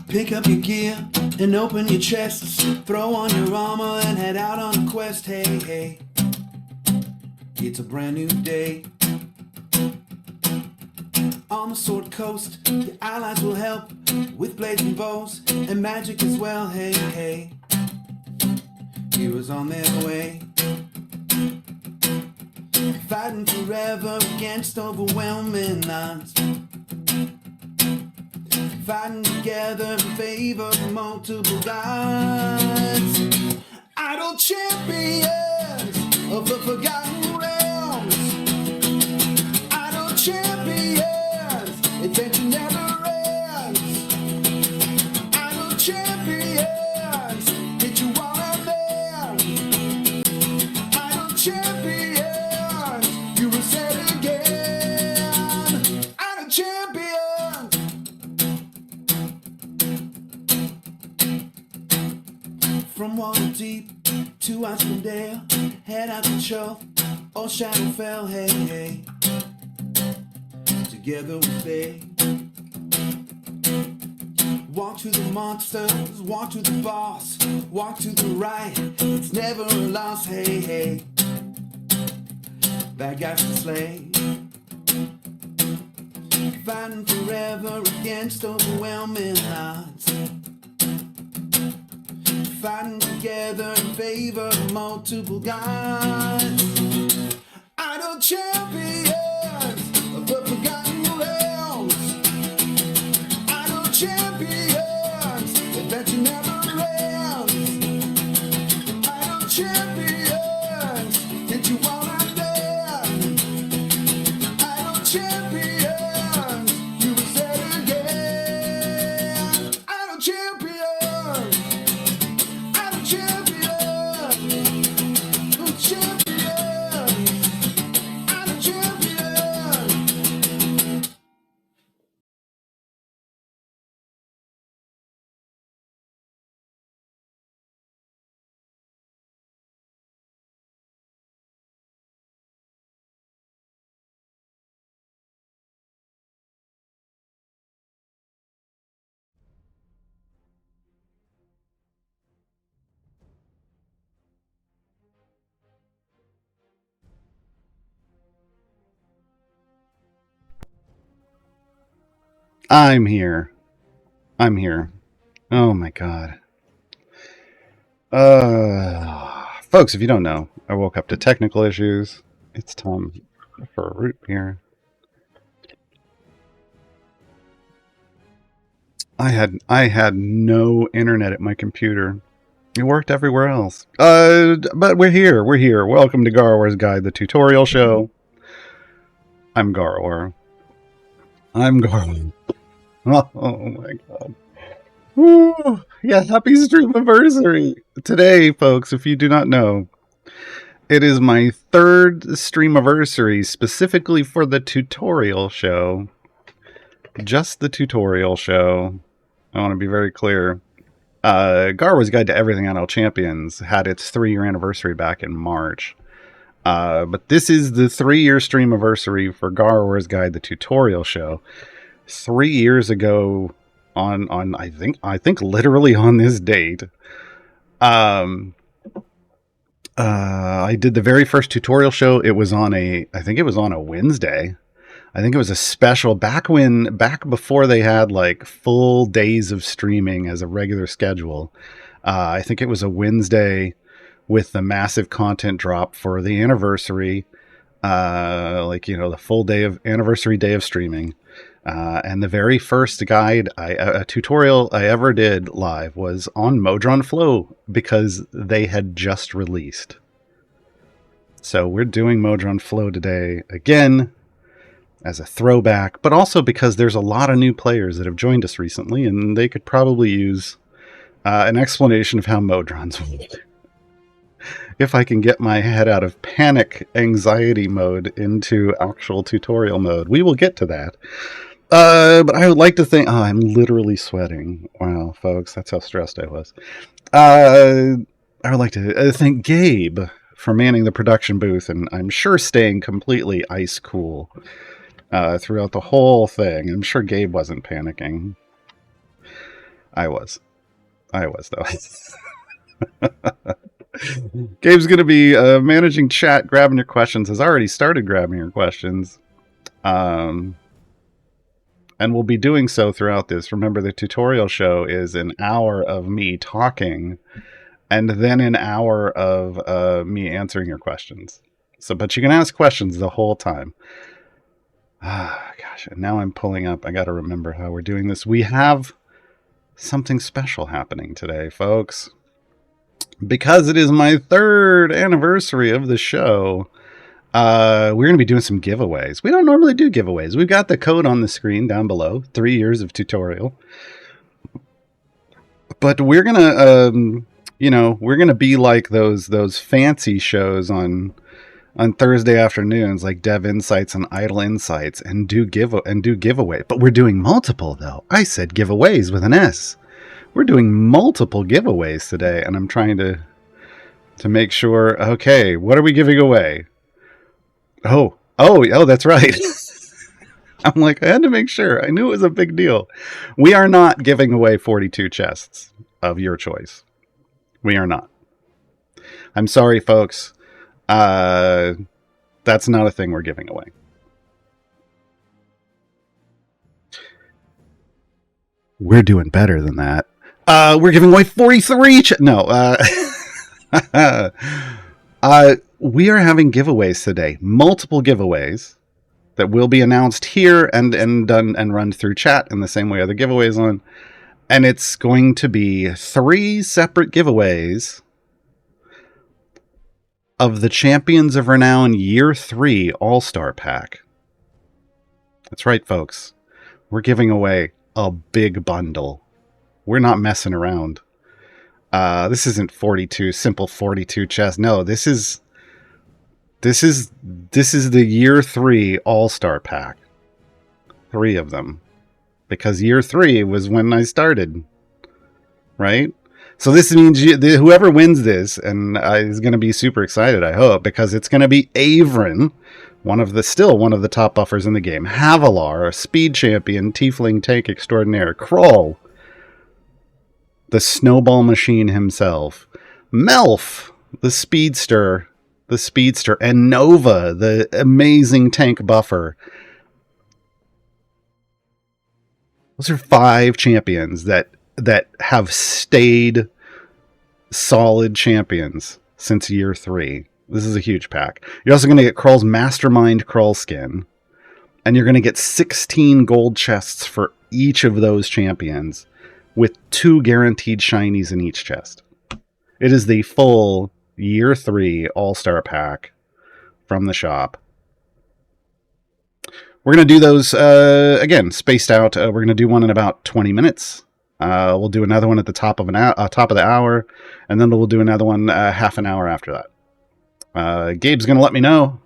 Pick up your gear and open your chests. Throw on your armor and head out on a quest. Hey, hey, it's a brand new day. On the Sword Coast, your allies will help with blazing bows and magic as well. Hey, hey, heroes on their way. Fighting forever against overwhelming odds. Fighting together in favor of multiple gods. Idle champions of the forgotten realms. Idle champions, adventure never ends. Idle champions, hit you all at man. Idle champions, you will say again. Idle champions. From Waterdeep to Icewind Dale, head out to Chull or Shadowfell. Hey, hey, together we stay. Walk to the monsters, walk to the boss, walk to the right, it's never a loss. Hey, hey, bad guys to slay. Fighting forever against overwhelming odds. Fighting together in favor of multiple gods. Idle champions of the forgotten realms. Idle champions, adventure never ends. Idle champions, hit you all out there. Idle champions, you will say it again. Idle champions. I'm here. Oh my god. Folks, if you don't know, I woke up to technical issues. It's time for a root beer. I had no internet at my computer. It worked everywhere else. But we're here. Welcome to Gaarawarr's Guide, the tutorial show. I'm Gaarawarr. Oh my god. Woo. Yeah, happy stream anniversary. Today, folks, if you do not know, it is my third stream anniversary specifically for the tutorial show. Just the tutorial show. I want to be very clear. Gaarawarr's Guide to Everything on El Champions had its 3-year anniversary back in March. But this is the 3-year stream anniversary for Gaarawarr's Guide, the tutorial show. 3 years ago, on I think literally on this date, I did the very first tutorial show. It was on I think it was on a Wednesday. I think it was a special back before they had like full days of streaming as a regular schedule. I think it was a Wednesday with the massive content drop for the anniversary, the full day of anniversary day of streaming. And the very first guide, a tutorial I ever did live was on Modron Flow because they had just released. So we're doing Modron Flow today again as a throwback, but also because there's a lot of new players that have joined us recently and they could probably use an explanation of how Modrons work. If I can get my head out of panic anxiety mode into actual tutorial mode, we will get to that. But I would like to think... Oh, I'm literally sweating. Wow, folks, that's how stressed I was. I would like to thank Gabe for manning the production booth, and I'm sure staying completely ice cool throughout the whole thing. I'm sure Gabe wasn't panicking. I was though. Gabe's going to be managing chat, grabbing your questions. Has already started grabbing your questions. And we'll be doing so throughout this. Remember, the tutorial show is an hour of me talking and then an hour of me answering your questions. So, but you can ask questions the whole time. Ah, gosh. And now I'm pulling up. I got to remember how we're doing this. We have something special happening today, folks. Because it is my 3rd anniversary of the show, we're going to be doing some giveaways. We don't normally do giveaways. We've got the code on the screen down below. 3 years of tutorial. But we're going to, we're going to be like those fancy shows on Thursday afternoons, like Dev Insights and Idle Insights, and do giveaway. But we're doing multiple, though. I said giveaways with an S. We're doing multiple giveaways today, and I'm trying to make sure. Okay, what are we giving away? Oh, that's right. I'm like, I had to make sure. I knew it was a big deal. We are not giving away 42 chests of your choice. We are not. I'm sorry, folks. That's not a thing we're giving away. We're doing better than that. We're giving away 43 we are having giveaways today. Multiple giveaways that will be announced here and done and run through chat in the same way other giveaways on. And it's going to be 3 separate giveaways of the Champions of Renown Year 3 All-Star Pack. That's right, folks. We're giving away a big bundle. We're not messing around. This isn't 42 simple 42 chests. No, this is the Year 3 All-Star Pack. 3 of them. Because Year 3 was when I started. Right? So this means whoever wins this and is going to be super excited, I hope, because it's going to be Avrin, one of the top buffers in the game. Havilar, a speed champion, tiefling tank extraordinaire. Kroll, the snowball machine himself. Melf, the speedster, and Nova, the amazing tank buffer. Those are 5 champions that have stayed solid champions since Year 3. This is a huge pack. You're also going to get Kroll's Mastermind Kroll skin. And you're going to get 16 gold chests for each of those champions, with 2 guaranteed shinies in each chest. It is the full Year 3 All-Star Pack from the shop. We're going to do those, again, spaced out. We're going to do one in about 20 minutes. We'll do another one at the top of the hour, and then we'll do another one half an hour after that. Gabe's going to let me know.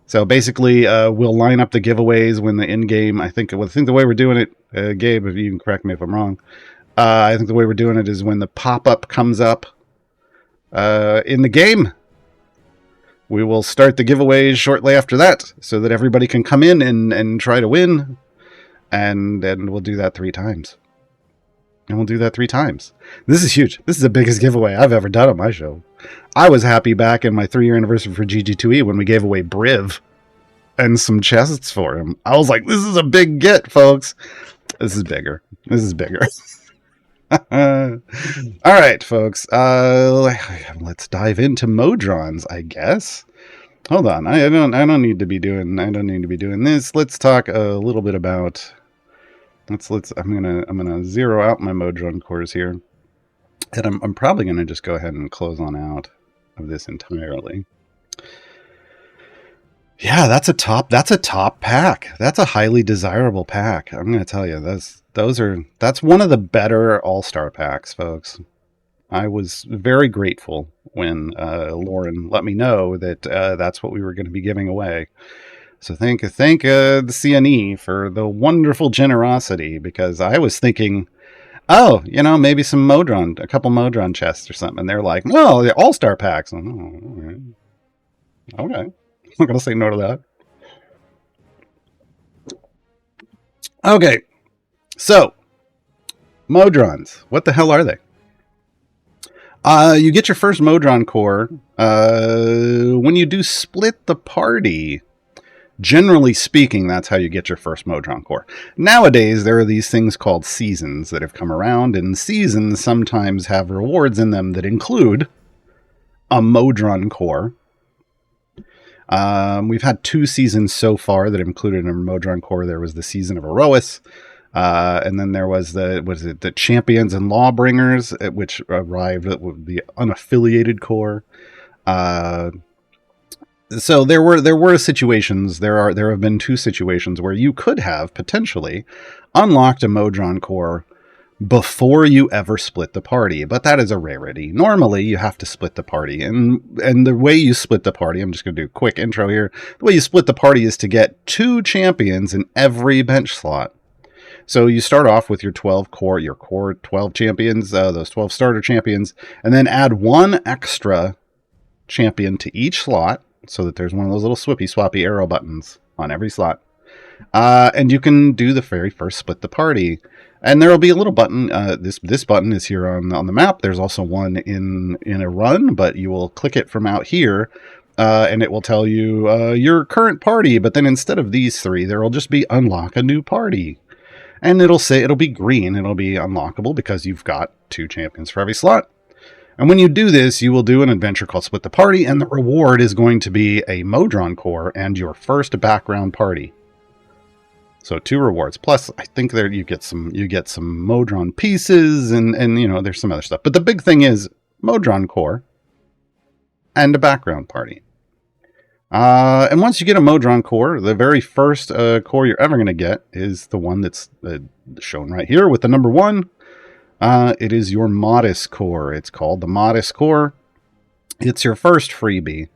So basically, we'll line up the giveaways when the in-game, I think the way we're doing it, Gabe, if you can correct me if I'm wrong, I think the way we're doing it is when the pop-up comes up in the game, we will start the giveaways shortly after that, so that everybody can come in and try to win, and we'll do that 3 times. This is huge. This is the biggest giveaway I've ever done on my show. I was happy back in my 3-year anniversary for GG2E when we gave away Briv and some chests for him. I was like, this is a big get, folks. This is bigger. All right, folks. Let's dive into Modrons, I guess. Hold on. I don't need to be doing this. Let's talk a little bit about. I'm gonna zero out my Modron cores here, and I'm probably gonna just go ahead and close on out of this entirely. Yeah, that's a top pack. That's a highly desirable pack. I'm gonna tell you, that's one of the better all-star packs, folks. I was very grateful when Lauren let me know that that's what we were going to be giving away. So thank the CNE for the wonderful generosity, because I was thinking, oh, maybe a couple Modron chests or something. And they're like, no, the all-star packs. Oh, okay. I'm not going to say no to that. Okay. So, Modrons. What the hell are they? You get your first Modron core when you do split the party. Generally speaking, that's how you get your first Modron core. Nowadays, there are these things called seasons that have come around, and seasons sometimes have rewards in them that include a Modron core. We've had 2 seasons so far that included a Modron core. There was the season of Erois, and then there was the Champions and Lawbringers, which arrived with the unaffiliated core. So there were situations. There have been 2 situations where you could have potentially unlocked a Modron core before you ever split the party, but that is a rarity. Normally, you have to split the party, and the way you split the party, I'm just going to do a quick intro here. The way you split the party is to get 2 champions in every bench slot. So you start off with your 12 core 12 champions, those 12 starter champions, and then add 1 extra champion to each slot, so that there's one of those little swappy arrow buttons on every slot. And you can do the very first split the party. And there will be a little button. This button is here on the map. There's also one in a run, but you will click it from out here, and it will tell you your current party. But then instead of these 3, there will just be unlock a new party. And it'll be green. It'll be unlockable because you've got 2 champions for every slot. And when you do this, you will do an adventure called Split the Party, and the reward is going to be a Modron core and your first background party. So 2 rewards. Plus, I think there you get some Modron pieces, and there's some other stuff. But the big thing is Modron core and a background party. And once you get a Modron core, the very first core you're ever going to get is the one that's shown right here with the number 1. It is your Modest core. It's called the Modest core. It's your first freebie.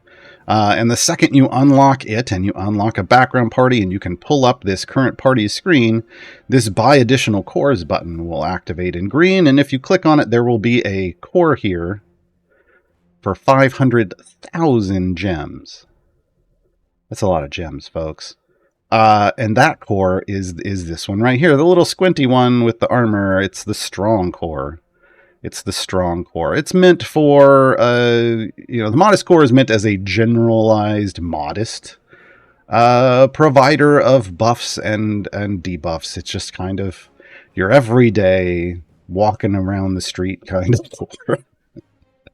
And the second you unlock it and you unlock a background party and you can pull up this current party screen, this buy additional cores button will activate in green. And if you click on it, there will be a core here for 500,000 gems. That's a lot of gems, folks. And that core is this one right here, the little squinty one with the armor. It's the strong core. It's the strong core. It's meant for, the Modest core is meant as a generalized modest provider of buffs and debuffs. It's just kind of your everyday walking around the street kind of core.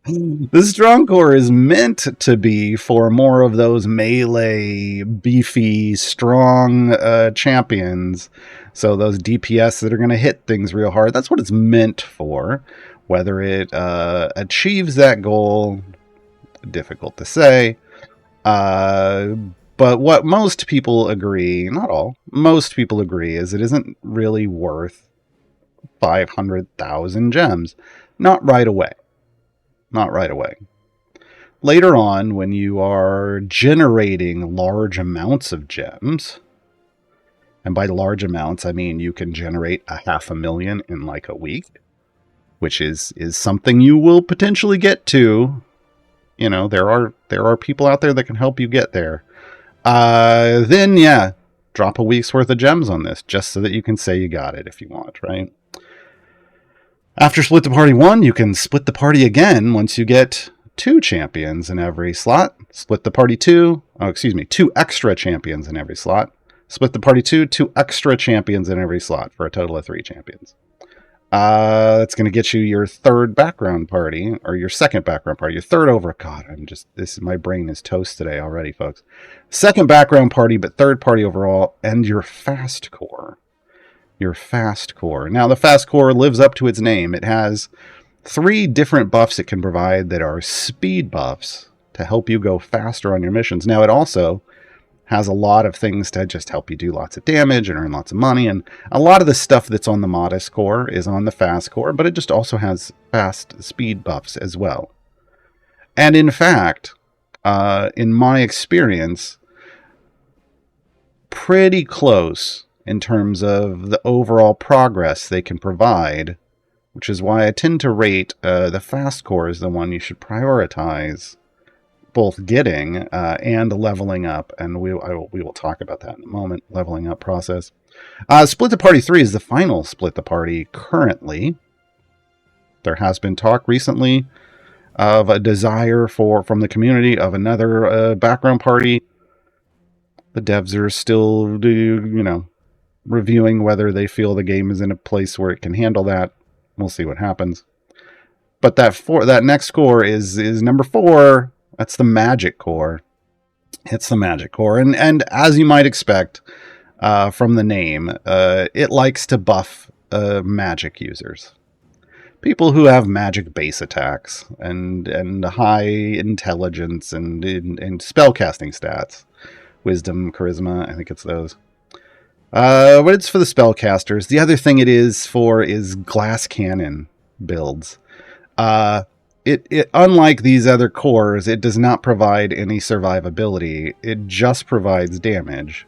The strong core is meant to be for more of those melee, beefy, strong champions. So those DPS that are going to hit things real hard. That's what it's meant for. Whether it achieves that goal, difficult to say. But what most people agree, not all, most people agree, is it isn't really worth 500,000 gems. Not right away. Not right away. Later on, when you are generating large amounts of gems, and by large amounts, I mean you can generate 500,000 in like a week, which is something you will potentially get to. There are people out there that can help you get there. Then, yeah, drop a week's worth of gems on this, just so that you can say you got it if you want, right? After Split the Party 1, you can split the party again once you get 2 champions in every slot. Split the Party 2, 2 extra champions in every slot. Split the Party 2, 2 extra champions in every slot for a total of 3 champions. That's going to get you your third background party, or your second background party, your third over. God, my brain is toast today already, folks. Second background party, but third party overall, and your fast core. Your fast core. Now, the fast core lives up to its name. It has 3 different buffs it can provide that are speed buffs to help you go faster on your missions. Now, it also has a lot of things to just help you do lots of damage and earn lots of money. And a lot of the stuff that's on the Modest core is on the fast core, but it just also has fast speed buffs as well. And in fact, in my experience, pretty close in terms of the overall progress they can provide, which is why I tend to rate the fast core as the one you should prioritize both getting and leveling up, and we will talk about that in a moment. Leveling up process. Split the Party 3 is the final Split the Party currently. There has been talk recently of a desire from the community of another background party. The devs are still, reviewing whether they feel the game is in a place where it can handle that. We'll see what happens. But that next core is number 4. That's the Magic core. It's the Magic core, and as you might expect from the name, it likes to buff magic users. People who have magic base attacks and high intelligence and spellcasting stats. Wisdom, charisma, I think it's those. But it's for the spellcasters. The other thing it is for is glass cannon builds. It unlike these other cores, it does not provide any survivability. It just provides damage,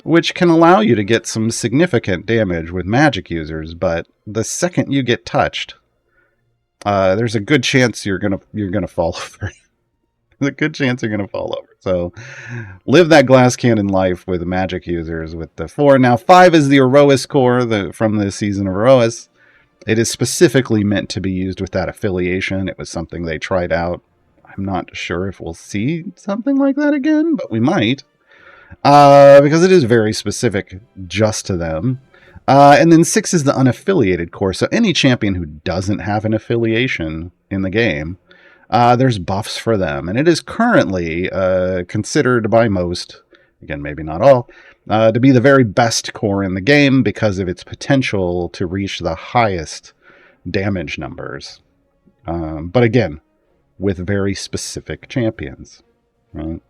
which can allow you to get some significant damage with magic users. But the second you get touched, there's a good chance you're gonna fall over. There's a good chance you're gonna fall over. So live that glass cannon life with magic users with the 4. Now 5 is the Erois core from the season of Erois. It is specifically meant to be used with that affiliation. It was something they tried out. I'm not sure if we'll see something like that again, but we might. Because it is very specific just to them. And then 6 is the unaffiliated core. So any champion who doesn't have an affiliation in the game, there's buffs for them. And it is currently considered by most, again, maybe not all, to be the very best core in the game because of its potential to reach the highest damage numbers. But again, with very specific champions, right?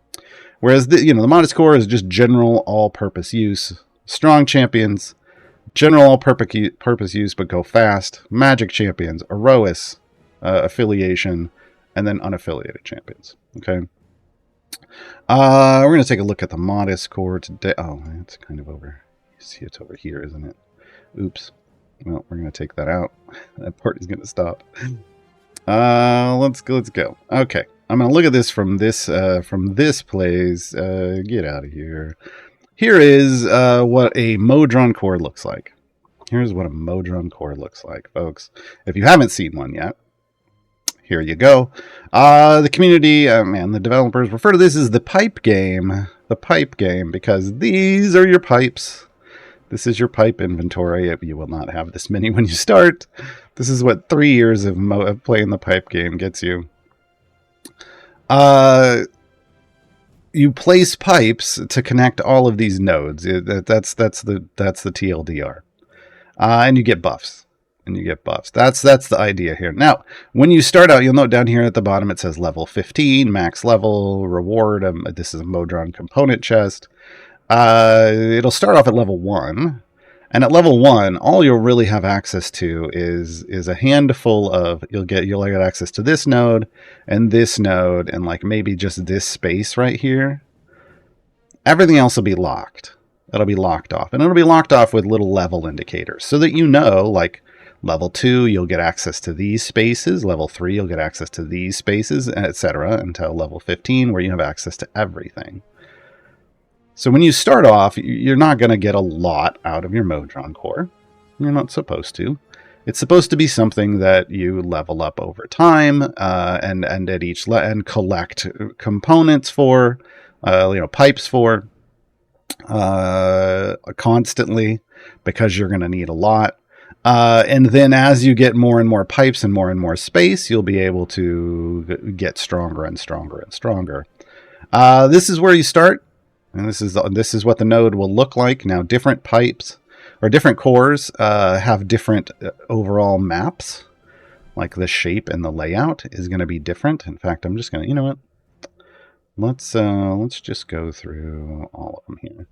Whereas the Modest core is just general all-purpose use. Strong champions, general all-purpose use, but go fast. Magic champions, Erois, affiliation, and then unaffiliated champions. Okay. We're going to take a look at the Modest core today. Oh, it's kind of over. You see it's over here, isn't it? Oops. Well, we're going to take that out. That part is going to stop. Let's go. Okay. I'm going to look at this from this place. Get out of here. Here is what a Modron core looks like. Here's what a Modron core looks like, folks. If you haven't seen one yet, here you go. The community, the developers refer to this as the pipe game. The pipe game, because these are your pipes. This is your pipe inventory. You will not have this many when you start. This is what 3 years of playing the pipe game gets you. You place pipes to connect all of these nodes. That's the TLDR. And you get buffs. That's the idea here. Now, when you start out, you'll note down here at the bottom it says level 15, max level, reward. This is a Modron component chest. It'll start off at level 1. And at level 1, all you'll really have access to is a handful of you'll get access to this node and like maybe just this space right here. Everything else will be locked. It'll be locked off. And it'll be locked off with little level indicators so that like level 2, you'll get access to these spaces. Level 3, you'll get access to these spaces, etc. until level 15 where you have access to everything. So when you start off, you're not going to get a lot out of your Modron core. You're not supposed to. It's supposed to be something that you level up over time and at each and collect components for, pipes for constantly because you're going to need a lot. And then as you get more and more pipes and more space, you'll be able to get stronger and stronger and stronger. This is where you start. And this is what the node will look like. Now, different pipes or different cores have different overall maps. Like the shape and the layout is going to be different. In fact, I'm just going to, let's just go through all of them here.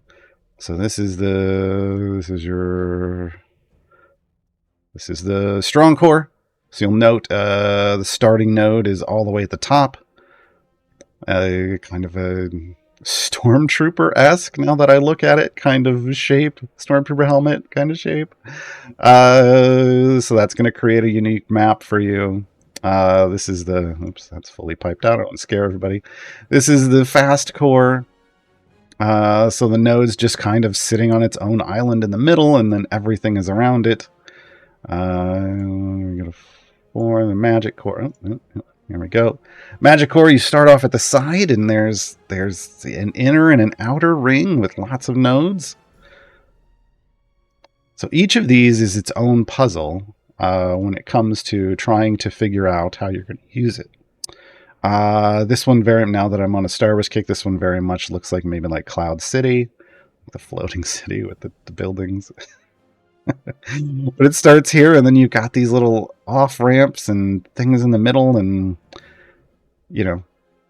So this is the strong core. So you'll note the starting node is all the way at the top. Kind of a Stormtrooper-esque, now that I look at it, kind of shape. Stormtrooper helmet kind of shape. So that's going to create a unique map for you. This is the, oops, that's fully piped out. I don't want to scare everybody. This is the fast core. So the node's just kind of sitting on its own island in the middle, and then everything is around it. We got a 4, the magic core. Here we go. Magic core, you start off at the side, and there's an inner and an outer ring with lots of nodes. So each of these is its own puzzle when it comes to trying to figure out how you're going to use it. This one now that I'm on a Star Wars kick, this one very much looks like maybe like Cloud City, the floating city with the buildings. But it starts here, and then you've got these little off ramps and things in the middle, and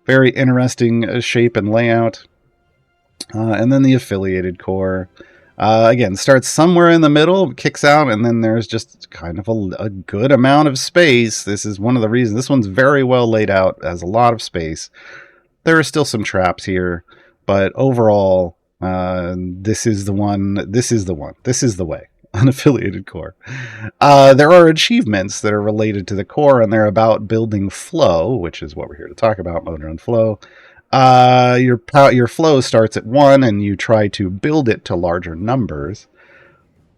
very interesting shape and layout. And then the affiliated core again starts somewhere in the middle, kicks out, and then there's just kind of a good amount of space. This is one of the reasons this one's very well laid out, has a lot of space. There are still some traps here, but overall, this is the one. This is the one. This is the way. Unaffiliated core. There are achievements that are related to the core, and they're about building flow, which is what we're here to talk about, Modron flow. Your flow starts at 1, and you try to build it to larger numbers.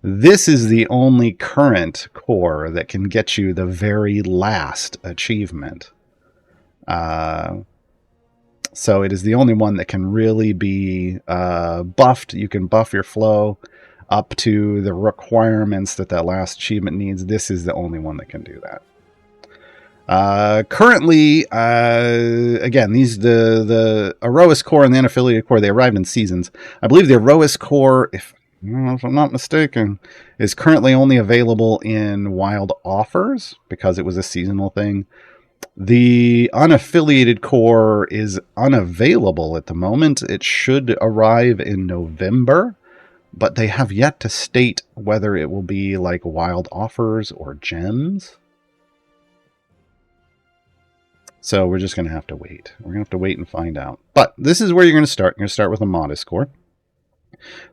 This is the only current core that can get you the very last achievement. So it is the only one that can really be buffed. You can buff your flow up to the requirements that last achievement needs. This is the only one that can do that. Currently, again, the Aroas core and the unaffiliated core, they arrived in seasons. I believe the Aroas core, if I'm not mistaken, is currently only available in wild offers because it was a seasonal thing. The unaffiliated core is unavailable at the moment. It should arrive in November, but they have yet to state whether it will be like wild offers or gems. So we're just going to have to wait. We're going to have to wait and find out. But this is where you're going to start. You're going to start with a modest core.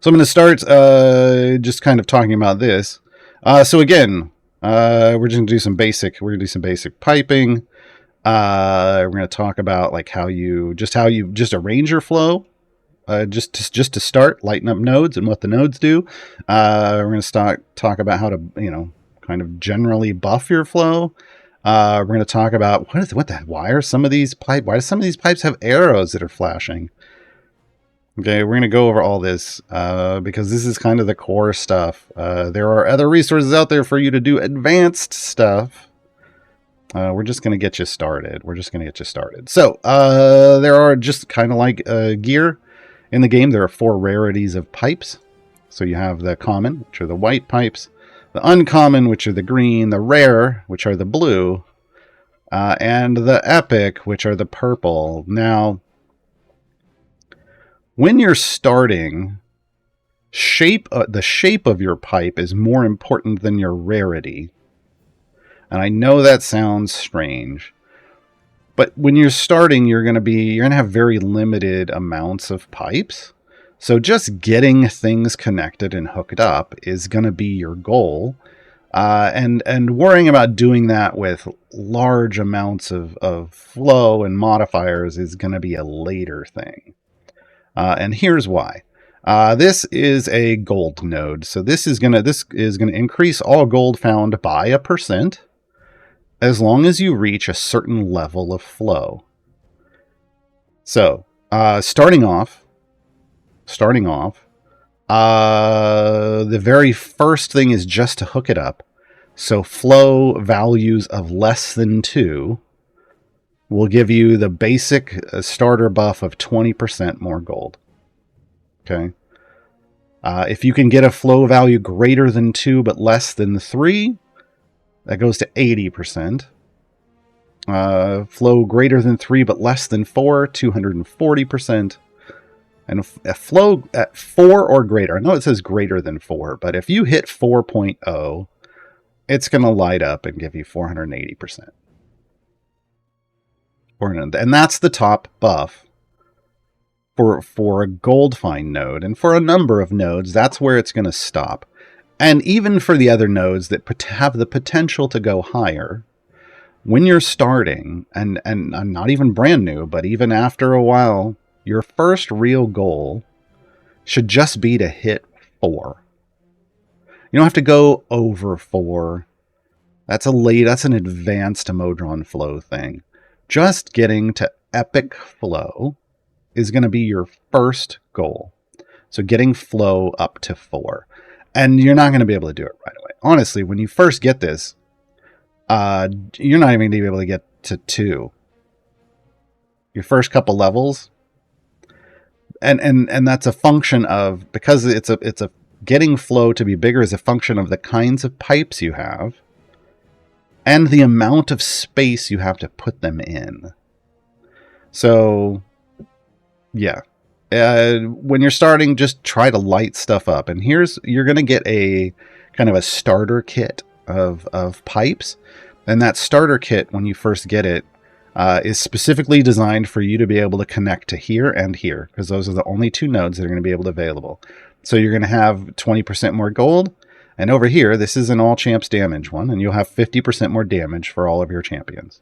So I'm going to start just kind of talking about this. So again, we're just going to do some basic. We're going to do some basic piping. We're going to talk about like how you just arrange your flow. Just to start, lighten up nodes and what the nodes do. We're going to talk about how to, kind of generally buff your flow. We're going to talk about why do some of these pipes have arrows that are flashing? Okay, we're going to go over all this because this is kind of the core stuff. There are other resources out there for you to do advanced stuff. We're just going to get you started. So there are just kind of like gear. In the game, there are 4 rarities of pipes. So you have the common, which are the white pipes, the uncommon, which are the green, the rare, which are the blue, and the epic, which are the purple. Now, when you're starting, the shape of your pipe is more important than your rarity. And I know that sounds strange. But when you're starting, you're going to have very limited amounts of pipes. So just getting things connected and hooked up is going to be your goal. And worrying about doing that with large amounts of flow and modifiers is going to be a later thing. And here's why. This is a gold node. So this is going to increase all gold found by 1%. As long as you reach a certain level of flow. So, starting off, the very first thing is just to hook it up. So flow values of less than 2 will give you the basic starter buff of 20% more gold. Okay. If you can get a flow value greater than 2 but less than 3, that goes to 80%. Flow greater than 3 but less than 4, 240%. And a flow at 4 or greater, I know it says greater than 4, but if you hit 4.0, it's going to light up and give you 480%. And that's the top buff for a gold find node. And for a number of nodes, that's where it's going to stop. And even for the other nodes that have the potential to go higher, when you're starting, and not even brand new, but even after a while, your first real goal should just be to hit 4. You don't have to go over 4. That's an advanced Modron flow thing. Just getting to epic flow is going to be your first goal. So getting flow up to 4. And you're not going to be able to do it right away. Honestly, when you first get this, you're not even going to be able to get to 2. Your first couple levels, and that's a function of, because it's a getting flow to be bigger is a function of the kinds of pipes you have and the amount of space you have to put them in. So, yeah. When you're starting, just try to light stuff up. And you're going to get a kind of a starter kit of pipes. And that starter kit, when you first get it, is specifically designed for you to be able to connect to here and here, because those are the only 2 nodes that are going to be able to available. So you're going to have 20% more gold. And over here, this is an all champs damage one, and you'll have 50% more damage for all of your champions.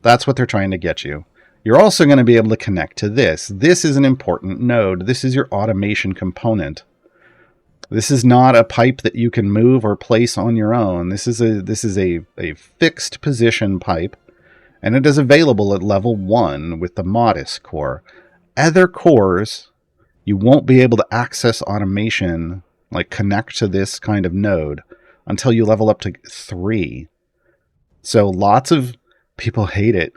That's what they're trying to get you. You're also going to be able to connect to this. This is an important node. This is your automation component. This is not a pipe that you can move or place on your own. This is a fixed position pipe, and it is available at level 1 with the Modis core. Other cores, you won't be able to access automation, like connect to this kind of node, until you level up to 3. So lots of people hate it.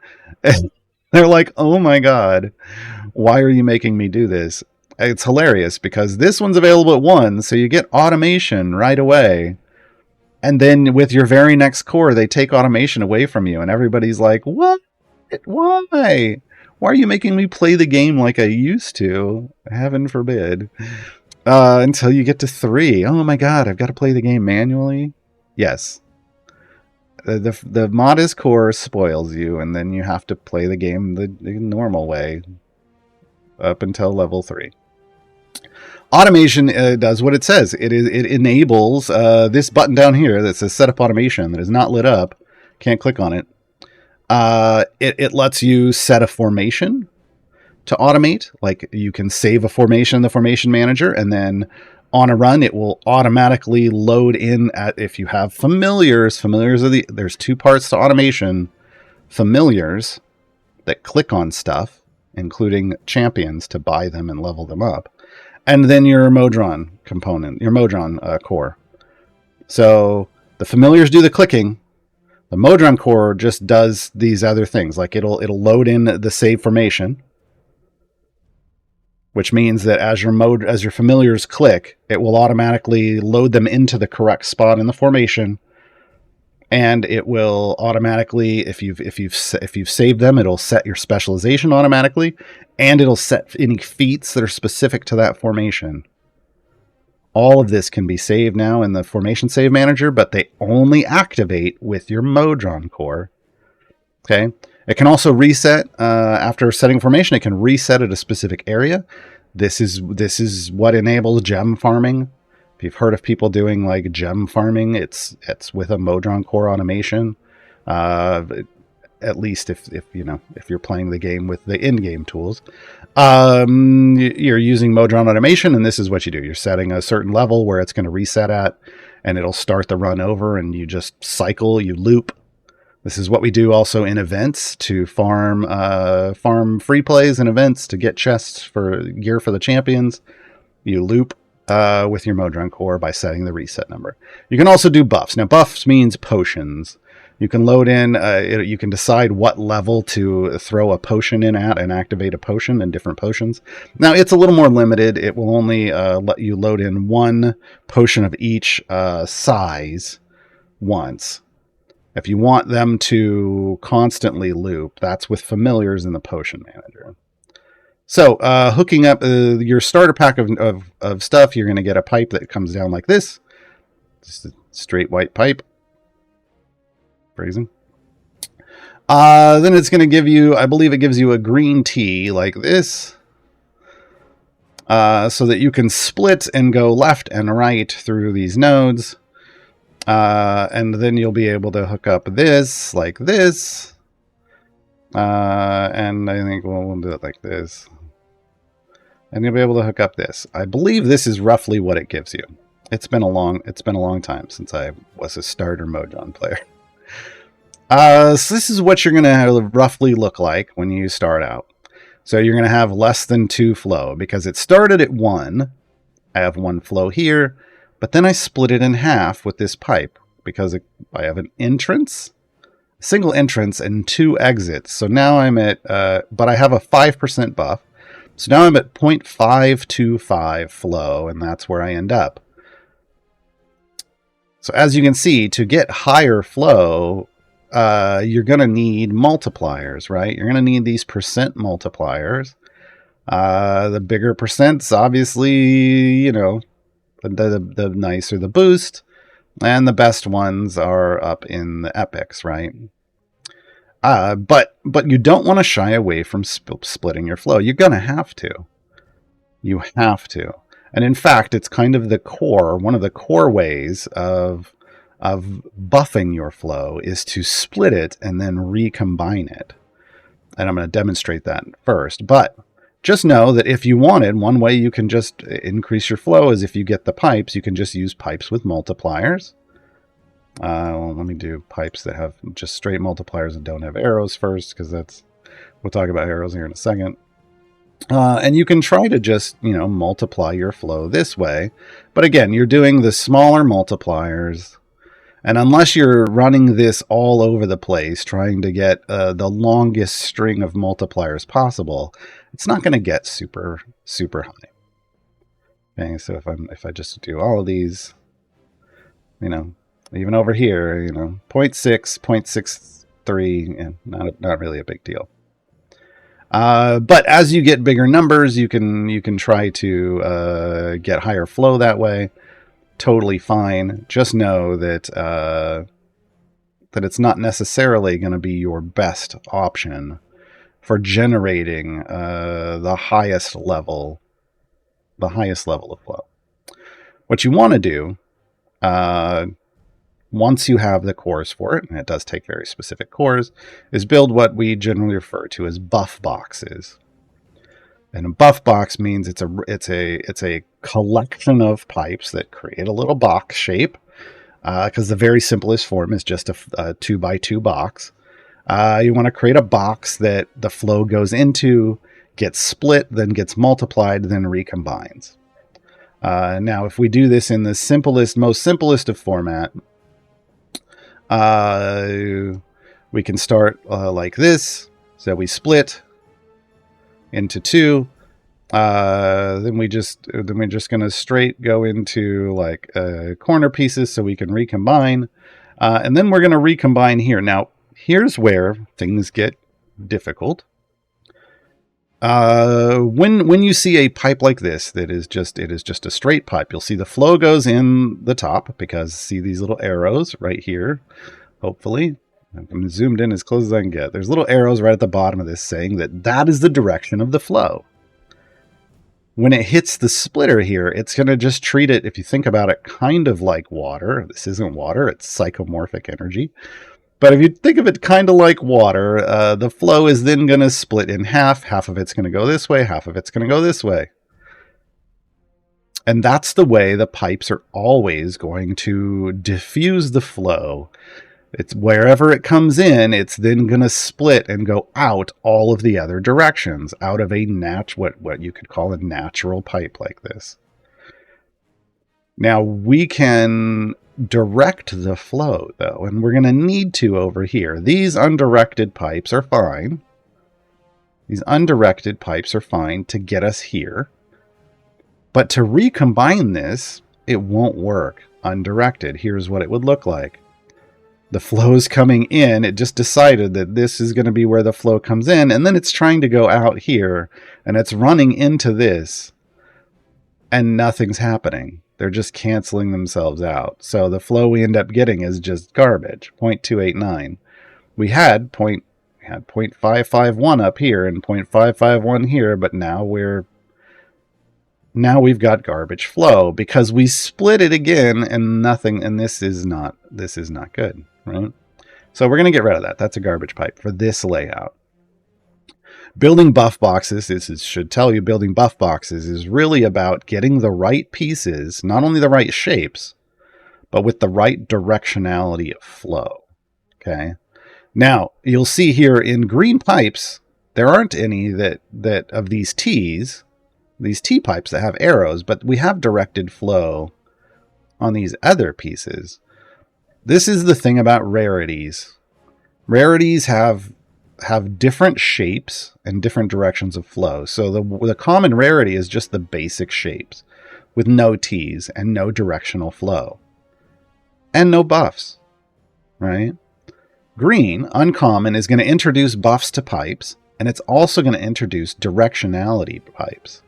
They're like, oh my god, why are you making me do this? It's hilarious because this one's available at 1, so you get automation right away. And then with your very next core, they take automation away from you, and everybody's like, what? Why? Why are you making me play the game like I used to? Heaven forbid. Until you get to 3. Oh my god, I've got to play the game manually? Yes. The Modis core spoils you, and then you have to play the game the normal way up until level 3. Automation does what it says. It enables this button down here that says Setup Automation that is not lit up. Can't click on it. It lets you set a formation to automate. Like, you can save a formation in the formation manager, and then on a run, it will automatically load in at, if you have familiars. Familiars are there's 2 parts to automation. Familiars that click on stuff, including champions to buy them and level them up. And then your Modron component, your Modron core. So the familiars do the clicking. The Modron core just does these other things. Like it'll load in the save formation, which means that as your familiars click, it will automatically load them into the correct spot in the formation, and it will automatically, if you've saved them, it'll set your specialization automatically, and it'll set any feats that are specific to that formation. All of this can be saved now in the formation save manager, but they only activate with your Modron core. Okay. It can also reset after setting formation. It can reset at a specific area. This is what enables gem farming. If you've heard of people doing like gem farming, it's with a Modron core automation. At least if you're playing the game with the in-game tools, you're using Modron automation, and this is what you do. You're setting a certain level where it's going to reset at, and it'll start the run over, and you just cycle, you loop. This is what we do also in events to farm free plays and events to get chests for gear for the champions. You loop with your Modron core by setting the reset number. You can also do buffs. Now, buffs means potions. You can load in, you can decide what level to throw a potion in at and activate a potion and different potions. Now, it's a little more limited. It will only let you load in 1 potion of each size once. If you want them to constantly loop, that's with familiars in the potion manager. So hooking up your starter pack of stuff, you're going to get a pipe that comes down like this. Just a straight white pipe. Phrasing. Then it's going to give you, I believe it gives you a green tea like this. So that you can split and go left and right through these nodes. And then you'll be able to hook up this like this. And I think we'll do it like this. And you'll be able to hook up this. I believe this is roughly what it gives you. It's been a long time since I was a starter Modron player. So this is what you're going to roughly look like when you start out. So you're going to have less than 2 flow because it started at 1. I have 1 flow here, but then I split it in half with this pipe because I have an entrance, a single entrance, and 2 exits. So now I'm at, but I have a 5% buff. So now I'm at 0.525 flow, and that's where I end up. So as you can see, to get higher flow, you're going to need multipliers, right? You're going to need these percent multipliers. The bigger percents, obviously, you know, the nicer the boost. And the best ones are up in the epics, right? But you don't want to shy away from splitting your flow. You're going to have to. You have to. And in fact, it's kind of the core, one of the core ways of buffing your flow is to split it and then recombine it. And I'm going to demonstrate that first. But just know that if you wanted, one way you can just increase your flow is if you get the pipes, you can just use pipes with multipliers. Well, let me do pipes that have just straight multipliers and don't have arrows first, because we'll talk about arrows here in a second. And you can try to just, you know, multiply your flow this way. But again, you're doing the smaller multipliers. And unless you're running this all over the place, trying to get the longest string of multipliers possible, it's not going to get super, super high. Okay, so if I just do all of these, you know, even over here, you know, 0.6, 0.63, and not really a big deal. But as you get bigger numbers, you can try to get higher flow that way. Totally fine. Just know that that it's not necessarily going to be your best option for generating the highest level of flow. What you want to do, once you have the cores for it, and it does take very specific cores, is build what we generally refer to as buff boxes. And a buff box means it's a collection of pipes that create a little box shape, because the very simplest form is just a 2x2 box. You want to create a box that the flow goes into, gets split, then gets multiplied, then recombines. Now, if we do this in the most simplest of format, we can start like this. So we split into 2. Then we're just going to straight go into like corner pieces so we can recombine. And then we're going to recombine here. Now, here's where things get difficult. When you see a pipe like this it is just a straight pipe, you'll see the flow goes in the top, because see these little arrows right here. Hopefully I'm zoomed in as close as I can get. There's little arrows right at the bottom of this saying that is the direction of the flow. When it hits the splitter here, it's going to just treat it, if you think about it, kind of like water. This isn't water, it's psychomorphic energy. But if you think of it kind of like water, the flow is then going to split in half. Half of it's going to go this way, half of it's going to go this way. And that's the way the pipes are always going to diffuse the flow. It's wherever it comes in, it's then going to split and go out all of the other directions, out of a what you could call a natural pipe like this. Now, we can direct the flow, though, and we're going to need to over here. These undirected pipes are fine. These undirected pipes are fine to get us here. But to recombine this, it won't work undirected. Here's what it would look like. The flow is coming in. It just decided that this is going to be where the flow comes in, and then it's trying to go out here, and it's running into this, and nothing's happening. They're just canceling themselves out. So the flow we end up getting is just garbage, 0.289. We had 0.551 up here and 0.551 here, but now we're now we've got garbage flow because we split it again and nothing, and this is not good, right? So we're going to get rid of that. That's a garbage pipe for this layout. Building buff boxes, should tell you building buff boxes is really about getting the right pieces, not only the right shapes, but with the right directionality of flow. Okay. Now, you'll see here in green pipes, there aren't any that of these T's, these T pipes that have arrows, but we have directed flow on these other pieces. This is the thing about rarities. Rarities have different shapes and different directions of flow. So the common rarity is just the basic shapes with no T's and no directional flow and no buffs, right? Green, uncommon, is going to introduce buffs to pipes, and it's also going to introduce directionality pipes.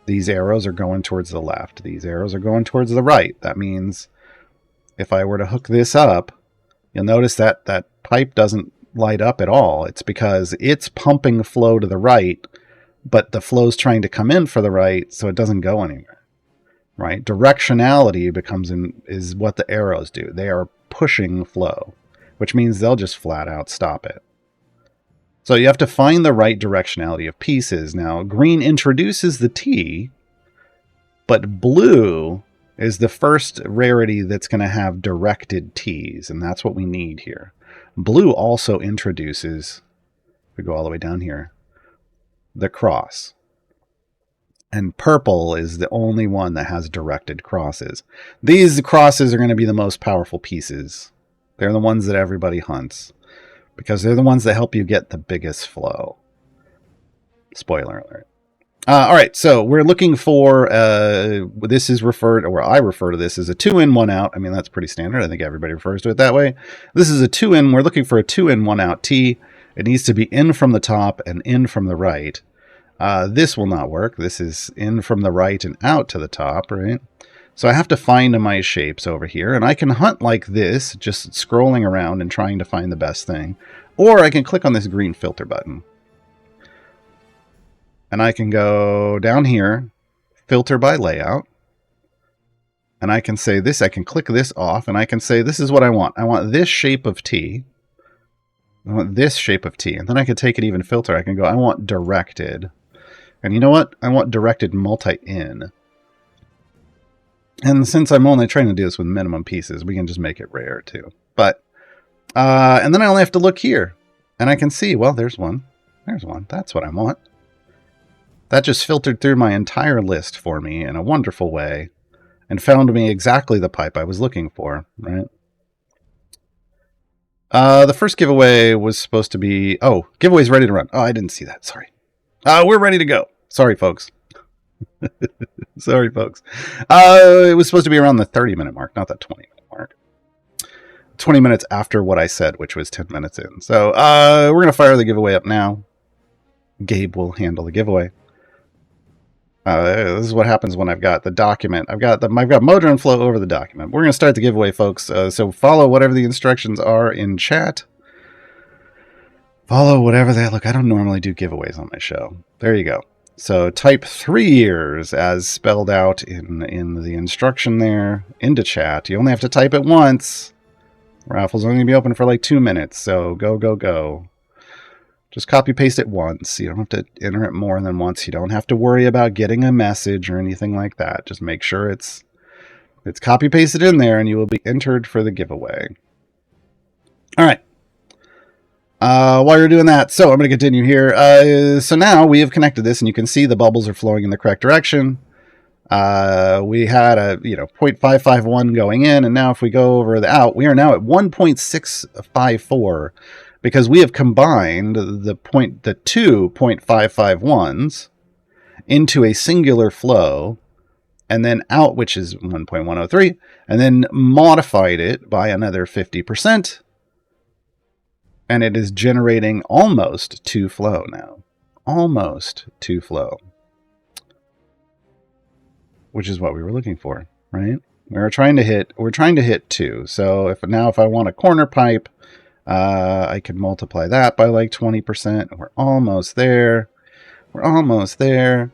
These arrows are going towards the left. These arrows are going towards the right. That means if I were to hook this up, you'll notice that that pipe doesn't light up at all. It's because it's pumping flow to the right, but the flow's trying to come in for the right, so it doesn't go anywhere, right? Directionality is what the arrows do. They are pushing flow, which means they'll just flat out stop it. So you have to find the right directionality of pieces. Now, green introduces the T, but blue is the first rarity that's going to have directed T's, and that's what we need here. Blue also introduces, if we go all the way down here, the cross. And purple is the only one that has directed crosses. These crosses are going to be the most powerful pieces. They're the ones that everybody hunts, because they're the ones that help you get the biggest flow. Spoiler alert. All right, so we're looking for, this is referred, or I refer to this as a 2-in, 1-out. I mean, that's pretty standard. I think everybody refers to it that way. This is a 2-in. We're looking for a 2-in, 1-out T. It needs to be in from the top and in from the right. This will not work. This is in from the right and out to the top, right? So I have to find my shapes over here, and I can hunt like this, just scrolling around and trying to find the best thing. Or I can click on this green filter button. And I can go down here, filter by layout. And I can say this, I can click this off, and I can say this is what I want. I want this shape of T. I want this shape of T. And then I can take it even filter. I can go, I want directed. And you know what? I want directed multi-in. And since I'm only trying to do this with minimum pieces, we can just make it rare too. But, and then I only have to look here. And I can see, well, there's one. There's one. That's what I want. That just filtered through my entire list for me in a wonderful way and found me exactly the pipe I was looking for, right? The first giveaway was supposed to be... Oh, giveaway's ready to run. Oh, I didn't see that. Sorry. We're ready to go. Sorry, folks. Sorry, folks. It was supposed to be around the 30-minute mark, not the 20-minute mark. 20 minutes after what I said, which was 10 minutes in. So we're going to fire the giveaway up now. Gabe will handle the giveaway. This is what happens when I've got the document. I've got Modron flow over the document. We're going to start the giveaway, folks. So follow whatever the instructions are in chat. Follow whatever they look. I don't normally do giveaways on my show. There you go. So type 3 years as spelled out in the instruction there into chat. You only have to type it once. Raffle's only going to be open for like 2 minutes. So go, go, go. Just copy paste it once. You don't have to enter it more than once. You don't have to worry about getting a message or anything like that. Just make sure it's copy pasted in there and you will be entered for the giveaway. All right. While you're doing that, so I'm going to continue here. So now we have connected this and you can see the bubbles are flowing in the correct direction. We had a 0.551 going in, and now if we go over the out, we are now at 1.654. Because we have combined the two 0.551s into a singular flow, and then out, which is 1.103, and then modified it by another 50%, and it is generating almost 2 flow now. Almost 2 flow. Which is what we were looking for, right? We're trying to hit 2. So if I want a corner pipe, I could multiply that by like 20%. We're almost there. We're almost there.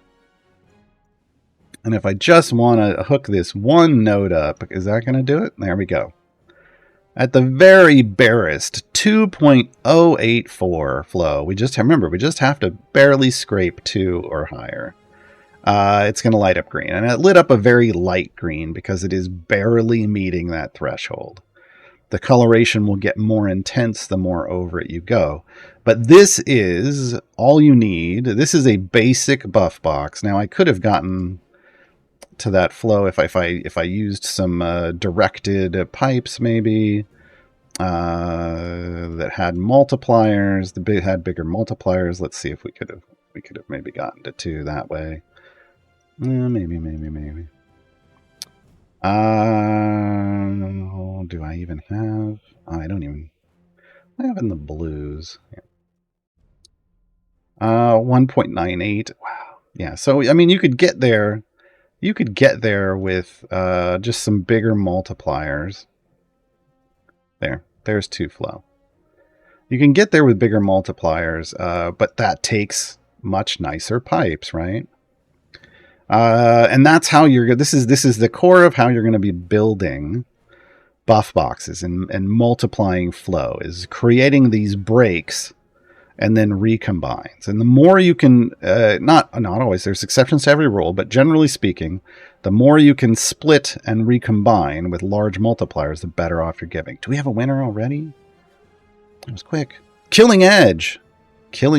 And if I just want to hook this one node up, is that going to do it? There we go. At the very barest 2.084 flow, we just have to barely scrape 2 or higher. It's going to light up green. And it lit up a very light green because it is barely meeting that threshold. The coloration will get more intense the more over it you go. But this is all you need. This is a basic buff box. Now, I could have gotten to that flow if I used some directed pipes maybe that had multipliers. Had bigger multipliers. Let's see if we could have maybe gotten to 2 that way. Maybe. Do I even have? I don't even. I have in the blues. 1.98. Wow. Yeah. So I mean, you could get there. You could get there with just some bigger multipliers. There's 2 flow. You can get there with bigger multipliers, but that takes much nicer pipes, right? And that's how you're. This is the core of how you're going to be building buff boxes and multiplying flow, is creating these breaks and then recombines. And the more you can, not always, there's exceptions to every rule, but generally speaking, the more you can split and recombine with large multipliers, the better off you're giving. Do we have a winner already? That was quick. Killing Edge. You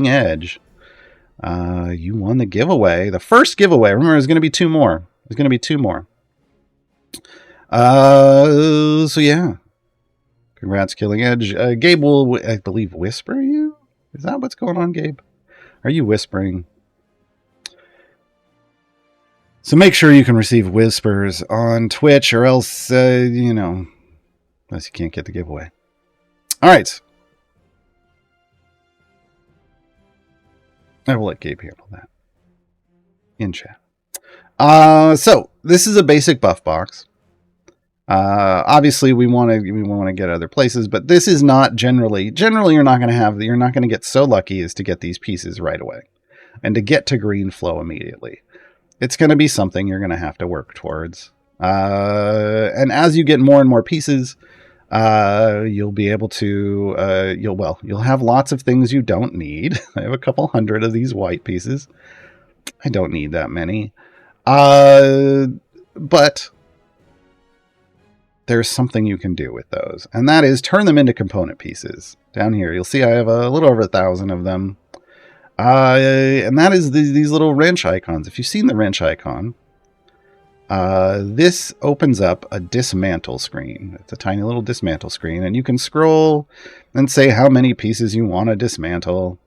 won the giveaway. The first giveaway. Remember, there's going to be 2 more. So yeah. Congrats, Killing Edge. Gabe will, I believe, whisper you? Is that what's going on, Gabe? Are you whispering? So make sure you can receive whispers on Twitch, or else, unless you can't get the giveaway. All right. I will let Gabe handle that in chat. So this is a basic buff box. Obviously we want to get other places, but this is not generally you're not going to get so lucky as to get these pieces right away and to get to green flow immediately. It's going to be something you're going to have to work towards. And as you get more and more pieces, you'll be able to, you'll have lots of things you don't need. I have a couple hundred of these white pieces. I don't need that many. But there's something you can do with those, and that is turn them into component pieces. Down here, you'll see I have a little over 1,000 of them. And that is these little wrench icons. If you've seen the wrench icon, this opens up a dismantle screen. It's a tiny little dismantle screen, and you can scroll and say how many pieces you want to dismantle,